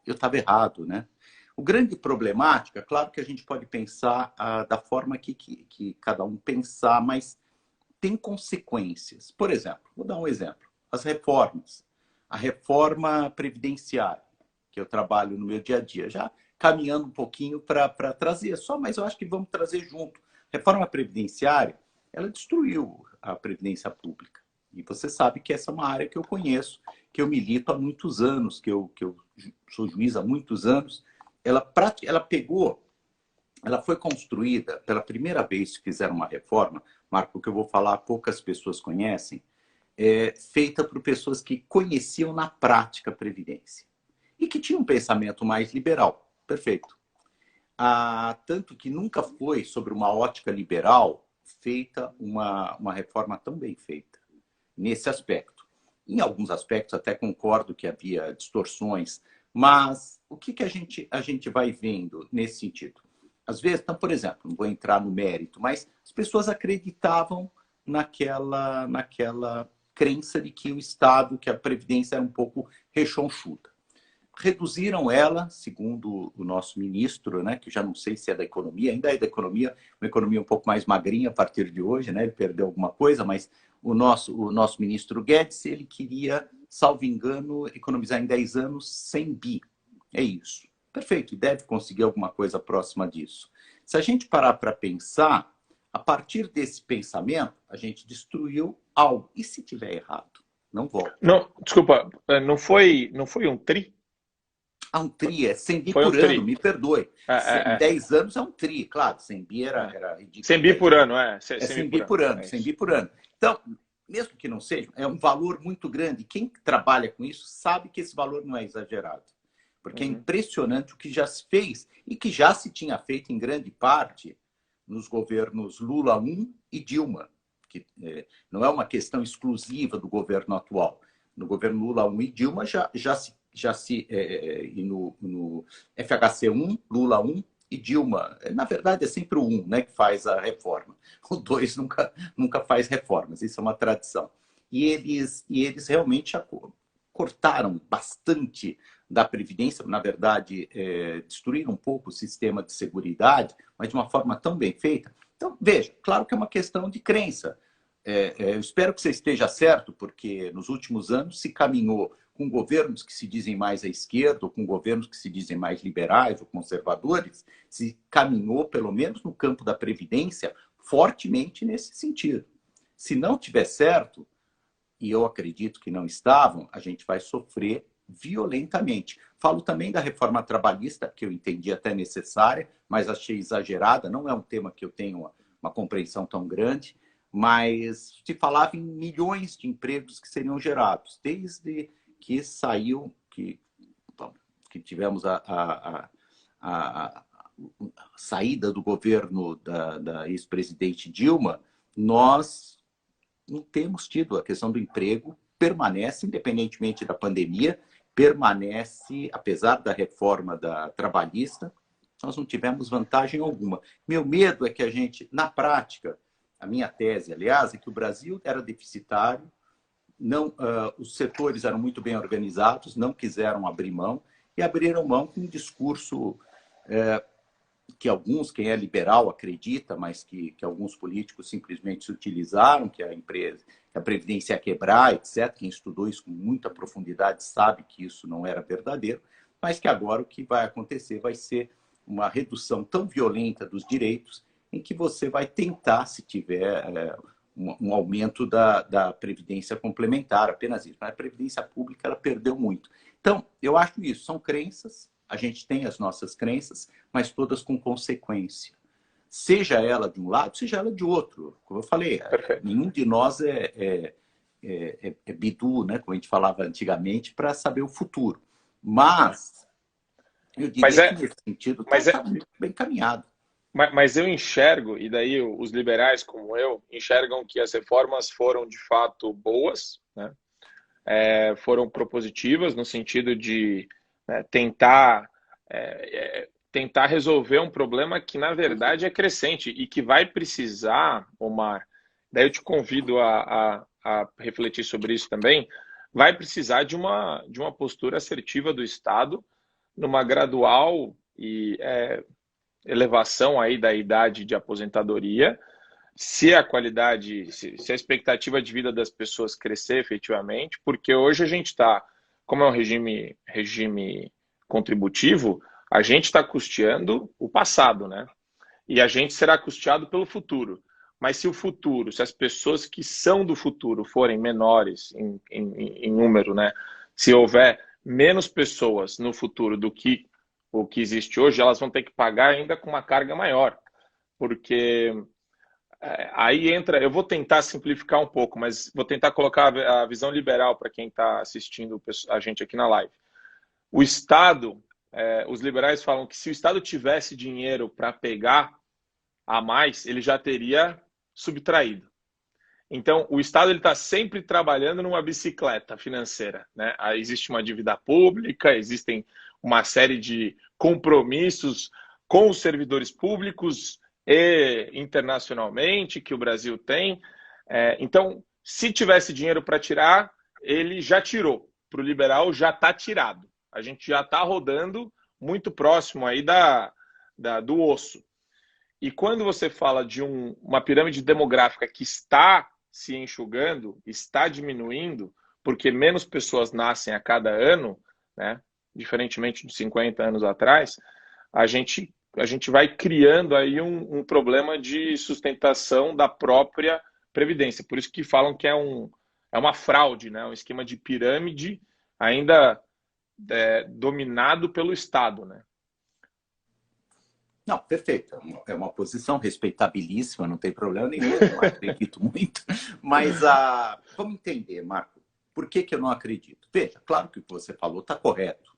eu estava errado, né? O grande problemática, claro que a gente pode pensar da forma que cada um pensar, mas tem consequências. Por exemplo, vou dar um exemplo. As reformas. A reforma previdenciária, que eu trabalho no meu dia a dia, já caminhando um pouquinho para trazer só, mas eu acho que vamos trazer junto. Reforma previdenciária, ela destruiu a previdência pública. E você sabe que essa é uma área que eu conheço, que eu milito há muitos anos, que eu sou juiz há muitos anos. Ela pegou, ela foi construída pela primeira vez que fizeram uma reforma, Marco, que eu vou falar, poucas pessoas conhecem, feita por pessoas que conheciam na prática a Previdência e que tinham um pensamento mais liberal. Perfeito. Tanto que nunca foi, sobre uma ótica liberal, feita uma reforma tão bem feita, nesse aspecto. Em alguns aspectos, até concordo que havia distorções, mas o que a gente vai vendo nesse sentido? Às vezes, então, por exemplo, não vou entrar no mérito, mas as pessoas acreditavam naquela crença de que o Estado, que a Previdência era um pouco rechonchuda. Reduziram ela, segundo o nosso ministro, né, que já não sei se é da economia, ainda é da economia, uma economia um pouco mais magrinha a partir de hoje, né, ele perdeu alguma coisa, mas o nosso ministro Guedes, ele queria, salvo engano, economizar em 10 anos 100 bi. É isso. Perfeito, e deve conseguir alguma coisa próxima disso. Se a gente parar para pensar, a partir desse pensamento, a gente destruiu algo. E se tiver errado? Não volta. Não, desculpa, não foi um tri? Um tri, é 100 bi Foi um por ano, tri. me perdoe. É, Em é, 10 anos é um tri, claro, 100 bi é. era ridículo 100 em bi 10 por anos. ano, é. É 100 bi 100 por bi ano. por ano, É 100 bi isso. por ano. Então, mesmo que não seja, é um valor muito grande. Quem trabalha com isso sabe que esse valor não é exagerado. Porque é impressionante o que já se fez e que já se tinha feito em grande parte nos governos Lula I e Dilma, que não é uma questão exclusiva do governo atual. No governo Lula I e Dilma e no FHC 1, Lula 1 e Dilma. Na verdade, é sempre o 1, né, que faz a reforma. O 2 nunca faz reformas, isso é uma tradição. E eles realmente cortaram bastante da Previdência, na verdade, destruíram um pouco o sistema de seguridade, mas de uma forma tão bem feita. Então, veja, claro que é uma questão de crença. Eu espero que você esteja certo, porque nos últimos anos se caminhou com governos que se dizem mais à esquerda, ou com governos que se dizem mais liberais ou conservadores, se caminhou, pelo menos no campo da Previdência, fortemente nesse sentido. Se não tiver certo, e eu acredito que não estavam, a gente vai sofrer violentamente. Falo também da reforma trabalhista, que eu entendi até necessária, mas achei exagerada. Não é um tema que eu tenho uma compreensão tão grande, mas se falava em milhões de empregos que seriam gerados, desde que saiu, que tivemos a saída do governo da ex-presidente Dilma, nós não temos tido. A questão do emprego permanece, independentemente da pandemia, permanece, apesar da reforma da trabalhista, nós não tivemos vantagem alguma. Meu medo é que a gente, na prática, a minha tese, aliás, é que o Brasil era deficitário, os setores eram muito bem organizados, não quiseram abrir mão, e abriram mão com um discurso que alguns, quem é liberal, acredita, mas que alguns políticos simplesmente se utilizaram, que a Previdência ia quebrar, etc. Quem estudou isso com muita profundidade sabe que isso não era verdadeiro. mas que agora o que vai acontecer vai ser uma redução tão violenta dos direitos em que você vai tentar, se tiver um aumento da previdência complementar, apenas isso. Mas a previdência pública ela perdeu muito. Então, eu acho isso, são crenças, a gente tem as nossas crenças, mas todas com consequência. Seja ela de um lado, seja ela de outro. Como eu falei, nenhum de nós é bidu, né, como a gente falava antigamente, para saber o futuro. Mas eu diria que nesse sentido está bem caminhado. Mas eu enxergo, e daí os liberais como eu, enxergam que as reformas foram de fato boas, né? Foram propositivas no sentido de tentar resolver um problema que, na verdade, é crescente e que vai precisar, Omar, daí eu te convido a refletir sobre isso também, vai precisar de uma postura assertiva do Estado numa gradual e elevação aí da idade de aposentadoria, se a qualidade, se a expectativa de vida das pessoas crescer efetivamente, porque hoje a gente está, como é um regime contributivo, a gente está custeando o passado, né? E a gente será custeado pelo futuro. Mas se o futuro, se as pessoas que são do futuro forem menores em número, né? Se houver menos pessoas no futuro do que o que existe hoje, elas vão ter que pagar ainda com uma carga maior. Porque aí entra, eu vou tentar simplificar um pouco, mas vou tentar colocar a visão liberal para quem está assistindo a gente aqui na live. O Estado, os liberais falam que se o Estado tivesse dinheiro para pegar a mais, ele já teria subtraído. Então, o Estado está sempre trabalhando numa bicicleta financeira, né? Aí existe uma dívida pública, existem uma série de compromissos com os servidores públicos e internacionalmente que o Brasil tem. Então, se tivesse dinheiro para tirar, ele já tirou. Para o liberal, já está tirado. A gente já está rodando muito próximo aí do osso. E quando você fala de uma pirâmide demográfica que está se enxugando, está diminuindo, porque menos pessoas nascem a cada ano, né? Diferentemente de 50 anos atrás, a gente vai criando aí um problema de sustentação da própria Previdência. Por isso que falam que é uma fraude, né? Um esquema de pirâmide ainda dominado pelo Estado, né? Não, perfeito. É uma posição respeitabilíssima, não tem problema nenhum, não acredito muito. Mas vamos entender, Marco, por que eu não acredito? Veja, claro que o que você falou está correto.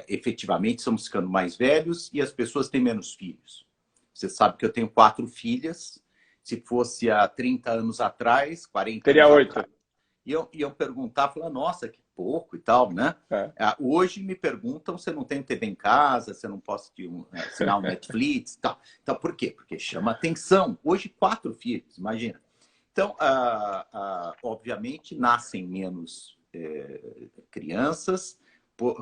Efetivamente, estamos ficando mais velhos e as pessoas têm menos filhos. Você sabe que eu tenho 4 filhas. Se fosse há 30 anos atrás, 40 teria anos 8. atrás, e eu perguntar, falar, nossa, que pouco e tal, né? Hoje me perguntam se eu não tenho TV em casa, se eu não posso assinar o Netflix e tal. Então, por quê? Porque chama atenção. Hoje, 4 filhos, imagina. Então, obviamente, nascem menos crianças,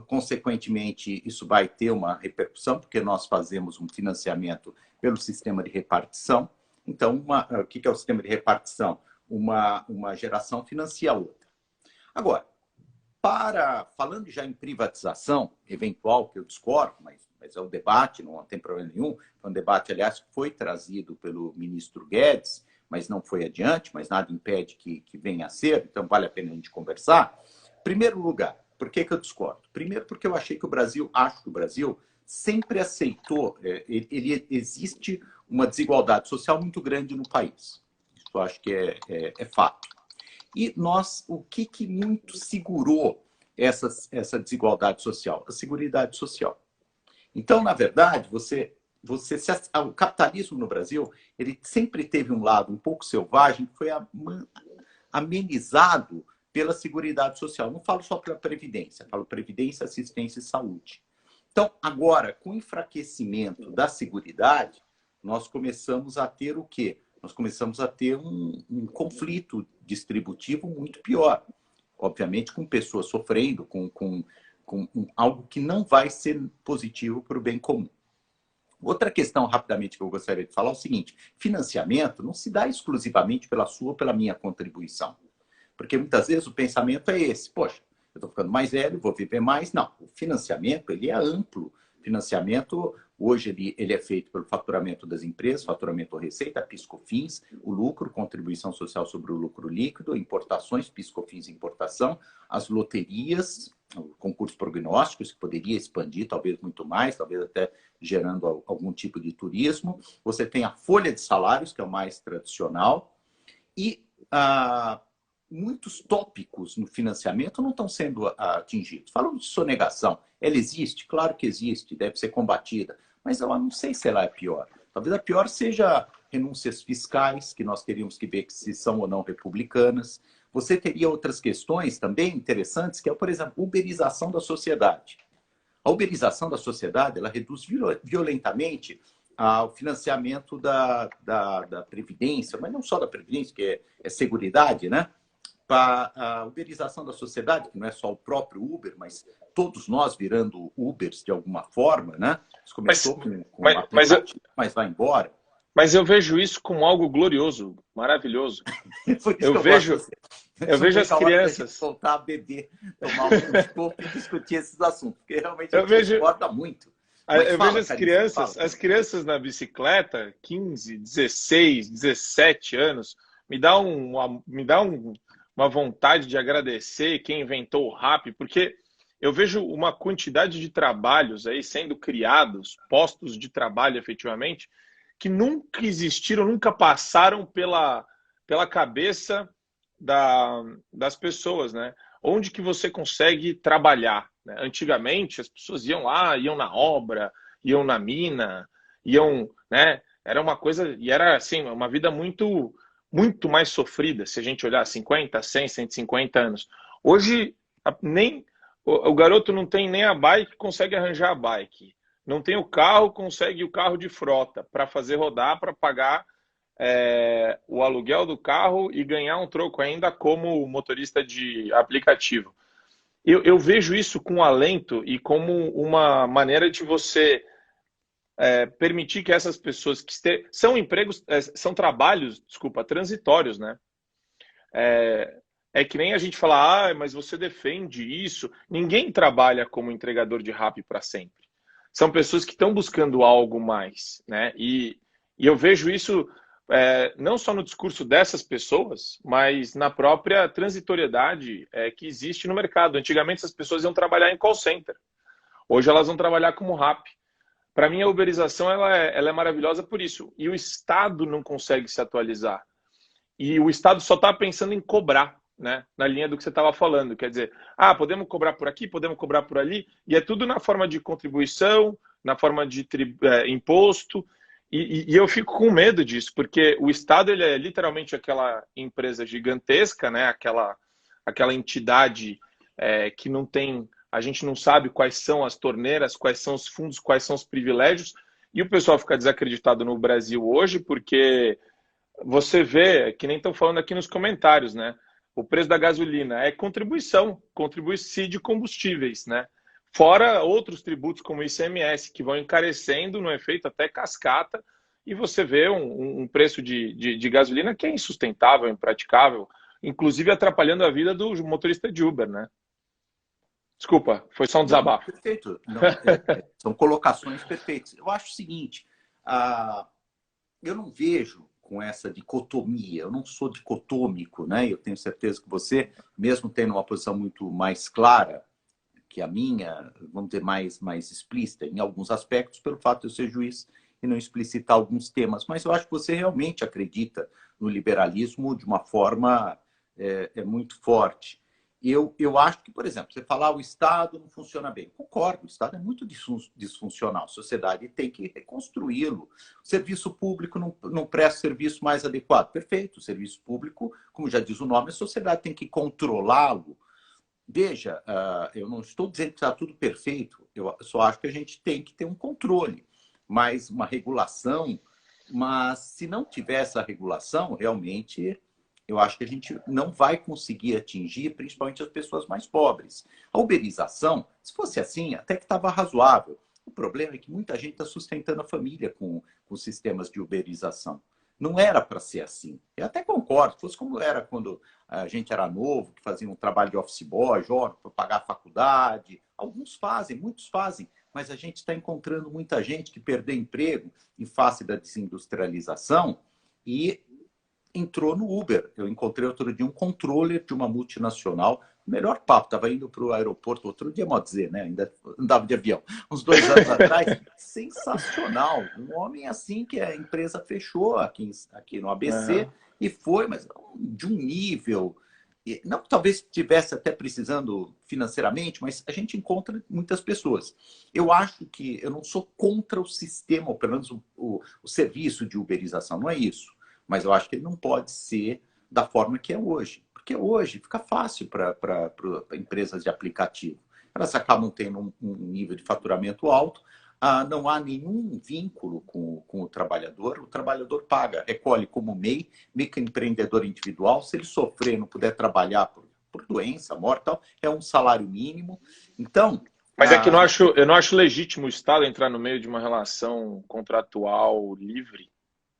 consequentemente, isso vai ter uma repercussão, porque nós fazemos um financiamento pelo sistema de repartição. Então, o que é o sistema de repartição? Uma geração financia a outra. Agora, falando já em privatização eventual, que eu discordo, mas é um debate, não tem problema nenhum, é um debate, aliás, que foi trazido pelo ministro Guedes, mas não foi adiante, mas nada impede que venha a ser, então vale a pena a gente conversar. Primeiro lugar, por que eu discordo? Primeiro porque eu acho que o Brasil sempre aceitou, existe uma desigualdade social muito grande no país. Isso eu acho que é fato. E o que muito segurou essa desigualdade social? A Seguridade Social. Então, na verdade, o capitalismo no Brasil, ele sempre teve um lado um pouco selvagem, que foi amenizado pela Seguridade Social. Não falo só pela Previdência, falo Previdência, Assistência e Saúde. Então, agora, com o enfraquecimento da Seguridade, nós começamos a ter o quê? Nós começamos a ter um conflito distributivo muito pior. Obviamente, com pessoas sofrendo, com algo que não vai ser positivo para o bem comum. Outra questão, rapidamente, que eu gostaria de falar é o seguinte: financiamento não se dá exclusivamente pela sua ou pela minha contribuição. Porque muitas vezes o pensamento é esse: poxa, eu eu estou ficando mais velho, vou viver mais. Não, o financiamento ele é amplo. O financiamento, hoje, ele é feito pelo faturamento das empresas, faturamento receita, PIS/COFINS, o lucro, contribuição social sobre o lucro líquido, importações, PIS/COFINS importação, as loterias, concursos prognósticos, que poderia expandir talvez muito mais, talvez até gerando algum tipo de turismo. Você tem a folha de salários, que é o mais tradicional, e muitos tópicos no financiamento não estão sendo atingidos. Falando de sonegação, ela existe? Claro que existe, deve ser combatida, mas eu não sei se ela é pior. Talvez a pior seja renúncias fiscais, que nós teríamos que ver se são ou não republicanas. Você teria outras questões também interessantes, que é, por exemplo, uberização da sociedade. A uberização da sociedade, ela reduz violentamente o financiamento da Previdência, mas não só da Previdência, que é seguridade, né? Para a uberização da sociedade, que não é só o próprio Uber, mas todos nós virando Ubers de alguma forma, né? Isso começou com uma mas vai embora. Mas eu vejo isso como algo glorioso, maravilhoso. Eu vejo as crianças voltar a beber, tomar um pouco e discutir esses assuntos, porque realmente a gente importa muito. Eu vejo as crianças na bicicleta, 15, 16, 17 anos, me dá uma vontade de agradecer quem inventou o rap, porque eu vejo uma quantidade de trabalhos aí sendo criados, postos de trabalho efetivamente, que nunca existiram, nunca passaram pela cabeça das pessoas, né? Onde que você consegue trabalhar, né? Antigamente as pessoas iam lá, iam na obra, iam na mina, iam, né? Era uma coisa, e era assim, uma vida muito mais sofrida, se a gente olhar 50, 100, 150 anos. Hoje, nem o garoto não tem nem a bike, consegue arranjar a bike. Não tem o carro, consegue o carro de frota para fazer rodar, para pagar o aluguel do carro e ganhar um troco ainda como motorista de aplicativo. Eu vejo isso com alento e como uma maneira de você permitir que essas pessoas que são empregos, são trabalhos, desculpa, transitórios, né? É que nem a gente fala, mas você defende isso. Ninguém trabalha como entregador de rap para sempre. São pessoas que estão buscando algo mais, né? E eu vejo isso não só no discurso dessas pessoas, mas na própria transitoriedade que existe no mercado. Antigamente essas pessoas iam trabalhar em call center. Hoje elas vão trabalhar como rap. Para mim, a uberização ela é maravilhosa por isso. E o Estado não consegue se atualizar. E o Estado só está pensando em cobrar, né? Na linha do que você estava falando. Quer dizer, podemos cobrar por aqui, podemos cobrar por ali. E é tudo na forma de contribuição, na forma de imposto. E eu fico com medo disso, porque o Estado ele é literalmente aquela empresa gigantesca, né? Aquela entidade que não tem... A gente não sabe quais são as torneiras, quais são os fundos, quais são os privilégios. E o pessoal fica desacreditado no Brasil hoje porque você vê, que nem estão falando aqui nos comentários, né? O preço da gasolina é contribuição de combustíveis, né? Fora outros tributos como o ICMS, que vão encarecendo no efeito até cascata, e você vê um preço de gasolina que é insustentável, impraticável, inclusive atrapalhando a vida do motorista de Uber, né? Desculpa, foi só um desabafo. Não, perfeito. Não, são colocações perfeitas. Eu acho o seguinte, eu não vejo com essa dicotomia, eu não sou dicotômico, né? Eu tenho certeza que você, mesmo tendo uma posição muito mais clara que a minha, vamos dizer, mais explícita em alguns aspectos, pelo fato de eu ser juiz e não explicitar alguns temas. Mas eu acho que você realmente acredita no liberalismo de uma forma muito forte. Eu acho que, por exemplo, você falar o Estado não funciona bem. Concordo, o Estado é muito disfuncional. A sociedade tem que reconstruí-lo. O serviço público não presta serviço mais adequado. Perfeito, o serviço público, como já diz o nome, a sociedade tem que controlá-lo. Veja, eu não estou dizendo que está tudo perfeito. Eu só acho que a gente tem que ter um controle, mais uma regulação. Mas se não tiver essa regulação, realmente... eu acho que a gente não vai conseguir atingir, principalmente as pessoas mais pobres. A uberização, se fosse assim, até que estava razoável. O problema é que muita gente está sustentando a família com sistemas de uberização. Não era para ser assim. Eu até concordo, fosse como era quando a gente era novo, que fazia um trabalho de office boy, jovem, para pagar a faculdade. Alguns fazem, muitos fazem, mas a gente está encontrando muita gente que perdeu emprego em face da desindustrialização e entrou no Uber. Eu encontrei outro dia um controller de uma multinacional, o melhor papo, estava indo para o aeroporto outro dia, pode dizer, né? Ainda andava de avião, uns 2 anos atrás, sensacional. Um homem assim que a empresa fechou aqui no ABC e foi, mas de um nível, não que talvez estivesse até precisando financeiramente, mas a gente encontra muitas pessoas. Eu acho que eu não sou contra o sistema, ou pelo menos o serviço de uberização, não é isso. Mas eu acho que ele não pode ser da forma que é hoje. Porque hoje fica fácil para empresas de aplicativo. Elas acabam tendo um nível de faturamento alto, não há nenhum vínculo com o trabalhador paga, recolhe como MEI, microempreendedor individual, se ele sofrer, não puder trabalhar por doença, morte, tal, é um salário mínimo. Então... Mas é que eu não acho legítimo o Estado entrar no meio de uma relação contratual livre,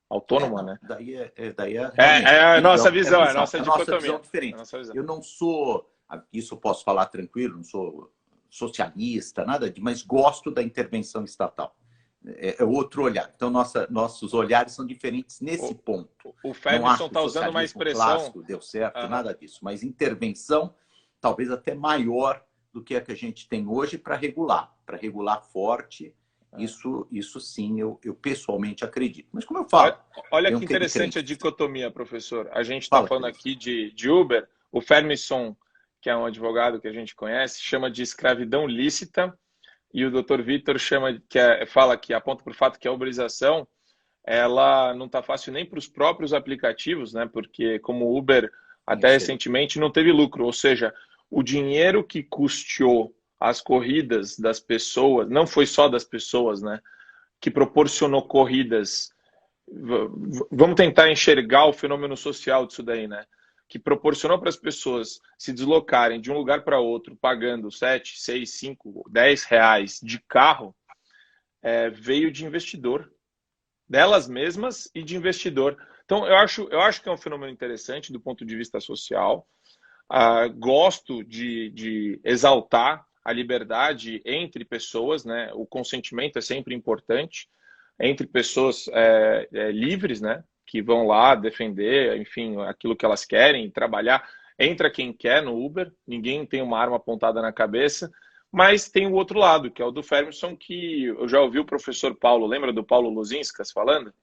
autônoma, né? Daí é a nossa visão, é a nossa dicotomia. dicotomia. Visão diferente. Eu não sou, isso eu posso falar tranquilo, não sou socialista, nada disso, mas gosto da intervenção estatal. É outro olhar. Então, nossos olhares são diferentes nesse ponto. O Ferguson está usando uma expressão... clássico deu certo, nada disso. Mas intervenção, talvez até maior do que a que a gente tem hoje para regular forte. Isso sim, eu pessoalmente acredito. Mas como eu falo... Olha que interessante a dicotomia, professor. A gente está falando aqui de Uber. O Ferguson, que é um advogado que a gente conhece, chama de escravidão lícita. E o Dr. Vitor fala que aponta para o fato que a uberização ela não está fácil nem para os próprios aplicativos, né? Porque como o Uber até recentemente não teve lucro. Ou seja, o dinheiro que custeou as corridas das pessoas, não foi só das pessoas, né? Que proporcionou corridas. Vamos tentar enxergar o fenômeno social disso daí, né? Que proporcionou para as pessoas se deslocarem de um lugar para outro, pagando 7, 6, 5, 10 reais de carro, veio de investidor. Delas mesmas e de investidor. Então, eu acho que é um fenômeno interessante do ponto de vista social. Gosto de exaltar a liberdade entre pessoas, né? O consentimento é sempre importante entre pessoas livres, né? Que vão lá defender, enfim, aquilo que elas querem, trabalhar. Entra quem quer no Uber, ninguém tem uma arma apontada na cabeça, mas tem o outro lado, que é o do Ferguson, que eu já ouvi o professor Paulo, lembra do Paulo Luzinskas falando?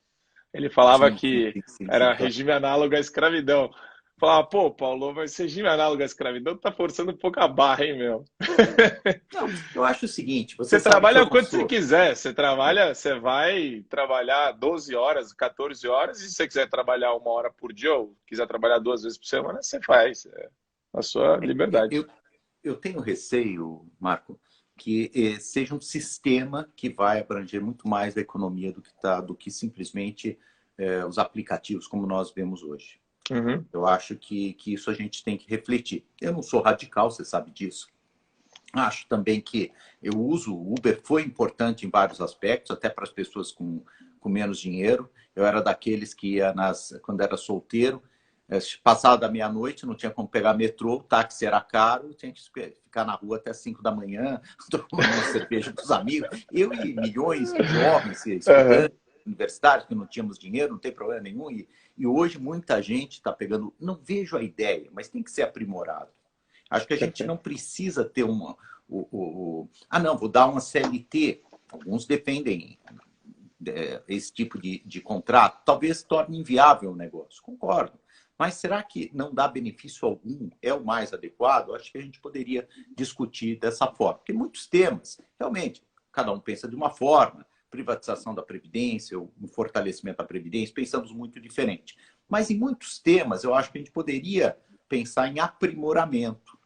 Ele falava que era regime análogo à escravidão. Falava, pô, Paulo, mas regime análogo à escravidão tá forçando um pouco a barra, hein, meu? Não, eu acho o seguinte... Você trabalha o quanto você quiser. Você vai trabalhar 12 horas, 14 horas, e se você quiser trabalhar 1 hora por dia ou quiser trabalhar 2 vezes por semana, você faz. É a sua liberdade. Eu tenho receio, Marco, que seja um sistema que vai abranger muito mais da economia do que simplesmente os aplicativos como nós vemos hoje. Uhum. Eu acho que isso a gente tem que refletir. Eu não sou radical, você sabe disso. Acho também que o Uber foi importante em vários aspectos, até para as pessoas com menos dinheiro. Eu era daqueles que ia quando era solteiro, passado da meia-noite, não tinha como pegar metrô, o táxi era caro, tinha que ficar na rua até 5 da manhã, tomando uma cerveja com os amigos. Eu e milhões de jovens, estudantes, universitários, que não tínhamos dinheiro, não tem problema nenhum. E hoje muita gente está pegando... Não vejo a ideia, mas tem que ser aprimorado. Acho que a gente não precisa ter não, vou dar uma CLT. Alguns defendem esse tipo de contrato. Talvez torne inviável o negócio. Concordo. Mas será que não dá benefício algum? É o mais adequado? Acho que a gente poderia discutir dessa forma. Porque muitos temas, realmente, cada um pensa de uma forma. Privatização da Previdência, o fortalecimento da Previdência, pensamos muito diferente. Mas em muitos temas, eu acho que a gente poderia pensar em aprimoramento.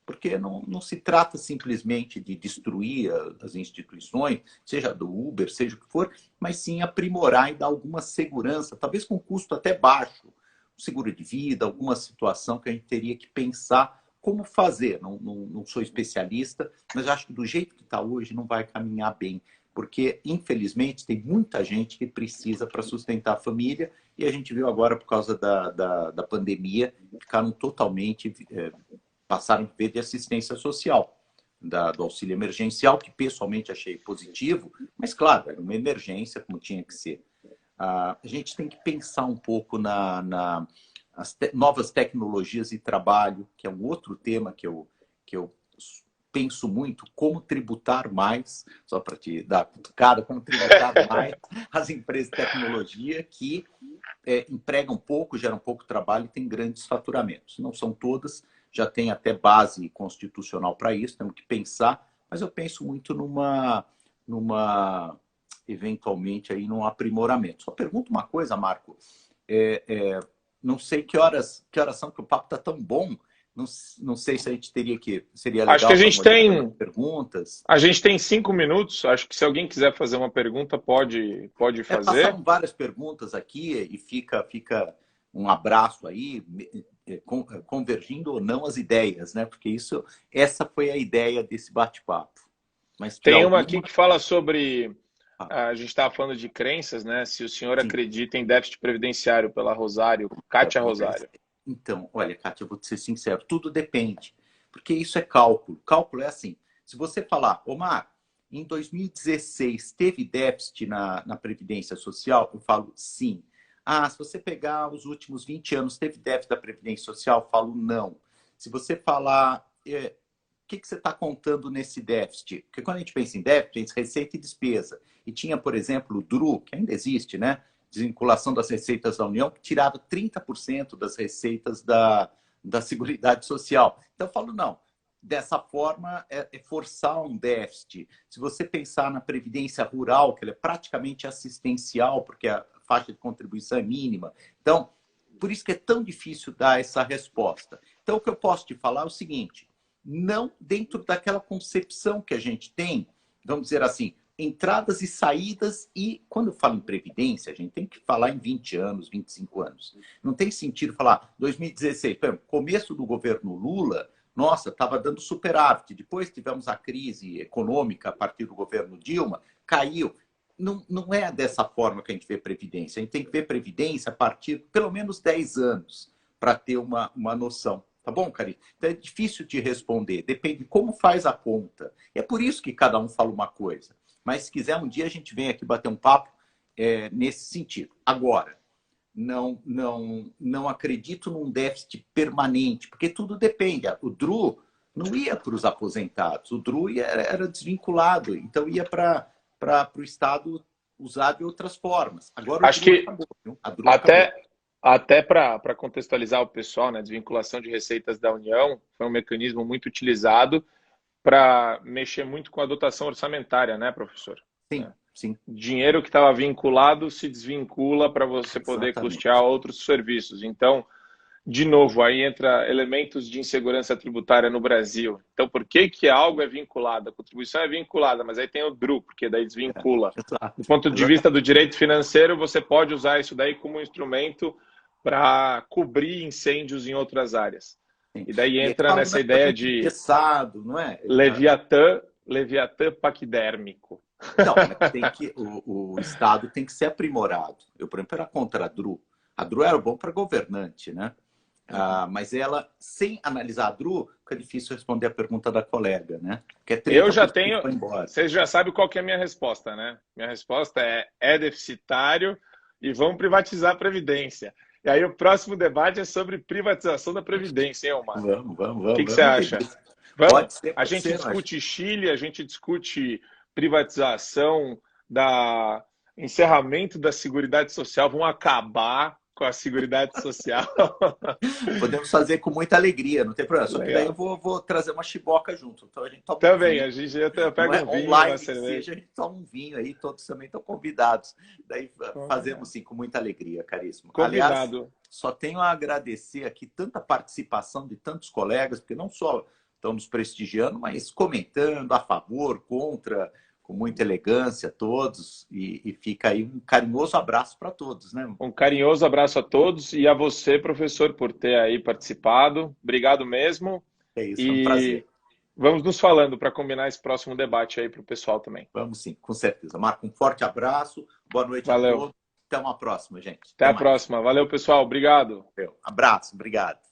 Porque não se trata simplesmente de destruir as instituições, seja do Uber, seja o que for, mas sim aprimorar e dar alguma segurança, talvez com custo até baixo, seguro de vida, alguma situação que a gente teria que pensar como fazer. Não sou especialista, mas acho que do jeito que está hoje não vai caminhar bem. porque, infelizmente, tem muita gente que precisa para sustentar a família, e a gente viu agora, por causa da pandemia, ficaram totalmente, passaram a viver de assistência social, do auxílio emergencial, que pessoalmente achei positivo, mas, claro, era uma emergência, como tinha que ser. A gente tem que pensar um pouco nas novas tecnologias de trabalho, que é um outro tema que eu penso muito, como tributar mais, só para te dar cutucada, como tributar mais as empresas de tecnologia que empregam pouco, geram pouco trabalho e têm grandes faturamentos. Não são todas, já tem até base constitucional para isso, temos que pensar, mas eu penso muito eventualmente, aí, num aprimoramento. Só pergunto uma coisa, Marco, não sei que horas são, que o papo está tão bom. Não sei se a gente seria legal. Acho que a gente tem perguntas. A gente tem 5 minutos. Acho que se alguém quiser fazer uma pergunta, pode fazer. Passaram várias perguntas aqui e fica um abraço aí, convergindo ou não as ideias, né? Porque essa foi a ideia desse bate-papo. Mas tem uma aqui que fala sobre... A gente estava falando de crenças, né? Se o senhor acredita em déficit previdenciário, pela Rosário, Kátia Rosário. Então, olha, Kátia, eu vou te ser sincero, tudo depende, porque isso é cálculo. Cálculo é assim, se você falar, Omar, em 2016 teve déficit na Previdência Social, eu falo sim. Se você pegar os últimos 20 anos, teve déficit da Previdência Social, eu falo não. Se você falar, o que você está contando nesse déficit? Porque quando a gente pensa em déficit, a gente pensa receita e despesa. E tinha, por exemplo, o DRU, que ainda existe, né? Desvinculação das receitas da União, que tirava 30% das receitas da Seguridade Social. Então, eu falo, não, dessa forma é forçar um déficit. Se você pensar na Previdência Rural, que ela é praticamente assistencial, porque a faixa de contribuição é mínima. Então, por isso que é tão difícil dar essa resposta. Então, o que eu posso te falar é o seguinte, não dentro daquela concepção que a gente tem, vamos dizer assim, entradas e saídas, e quando eu falo em previdência, a gente tem que falar em 20 anos, 25 anos. Não tem sentido falar 2016, por exemplo, começo do governo Lula, nossa, estava dando superávit, depois tivemos a crise econômica a partir do governo Dilma, caiu. Não é dessa forma que a gente vê previdência, a gente tem que ver previdência a partir de pelo menos 10 anos para ter uma noção. Tá bom, Cari? Então é difícil de responder, depende de como faz a conta. É por isso que cada um fala uma coisa. Mas se quiser, um dia a gente vem aqui bater um papo nesse sentido. Agora, não acredito num déficit permanente, porque tudo depende. O DRU não ia para os aposentados, o DRU era desvinculado, então ia para o Estado usar de outras formas. Agora acho que acabou, viu? Até para contextualizar o pessoal, né, desvinculação de receitas da União foi um mecanismo muito utilizado para mexer muito com a dotação orçamentária, né, professor? Sim, sim. Dinheiro que estava vinculado se desvincula para você poder custear outros serviços. Então, de novo, aí entra elementos de insegurança tributária no Brasil. Então, por que algo é vinculado? A contribuição é vinculada, mas aí tem o DRU, porque daí desvincula. Do ponto de vista do direito financeiro, você pode usar isso daí como instrumento para cobrir incêndios em outras áreas. Sim. E daí entra nessa ideia de não é? Leviatã paquidérmico. Não, o Estado tem que ser aprimorado. Eu, por exemplo, era contra a DRU. A DRU era bom para governante, né? Mas ela, sem analisar a DRU, fica difícil responder a pergunta da colega, né? Eu já tenho... Vocês já sabem qual que é a minha resposta, né? Minha resposta é deficitário e vamos privatizar a Previdência. E aí o próximo debate é sobre privatização da Previdência, hein, Omar? Vamos. O que você acha? Vamos? A gente discute Chile, a gente discute privatização, encerramento da Seguridade Social, vão acabar com a Seguridade Social. Podemos fazer com muita alegria, não tem problema. Só que daí eu vou trazer uma chiboca junto. Então a gente toma também, vinho. a gente até pega um vinho, online, uma cerveja. A gente toma um vinho aí, todos também estão convidados. Daí fazemos sim, com muita alegria, caríssimo. Convidado. Aliás, só tenho a agradecer aqui tanta participação de tantos colegas, porque não só estão nos prestigiando, mas comentando a favor, contra, com muita elegância todos, e fica aí um carinhoso abraço para todos, né? Um carinhoso abraço a todos e a você, professor, por ter aí participado. Obrigado mesmo. É isso, é um prazer. Vamos nos falando para combinar esse próximo debate aí para o pessoal também. Vamos sim, com certeza. Marco, um forte abraço. Boa noite Valeu. a todos. Até uma próxima, gente. Até a próxima. Valeu, pessoal. Obrigado. Abraço. Obrigado.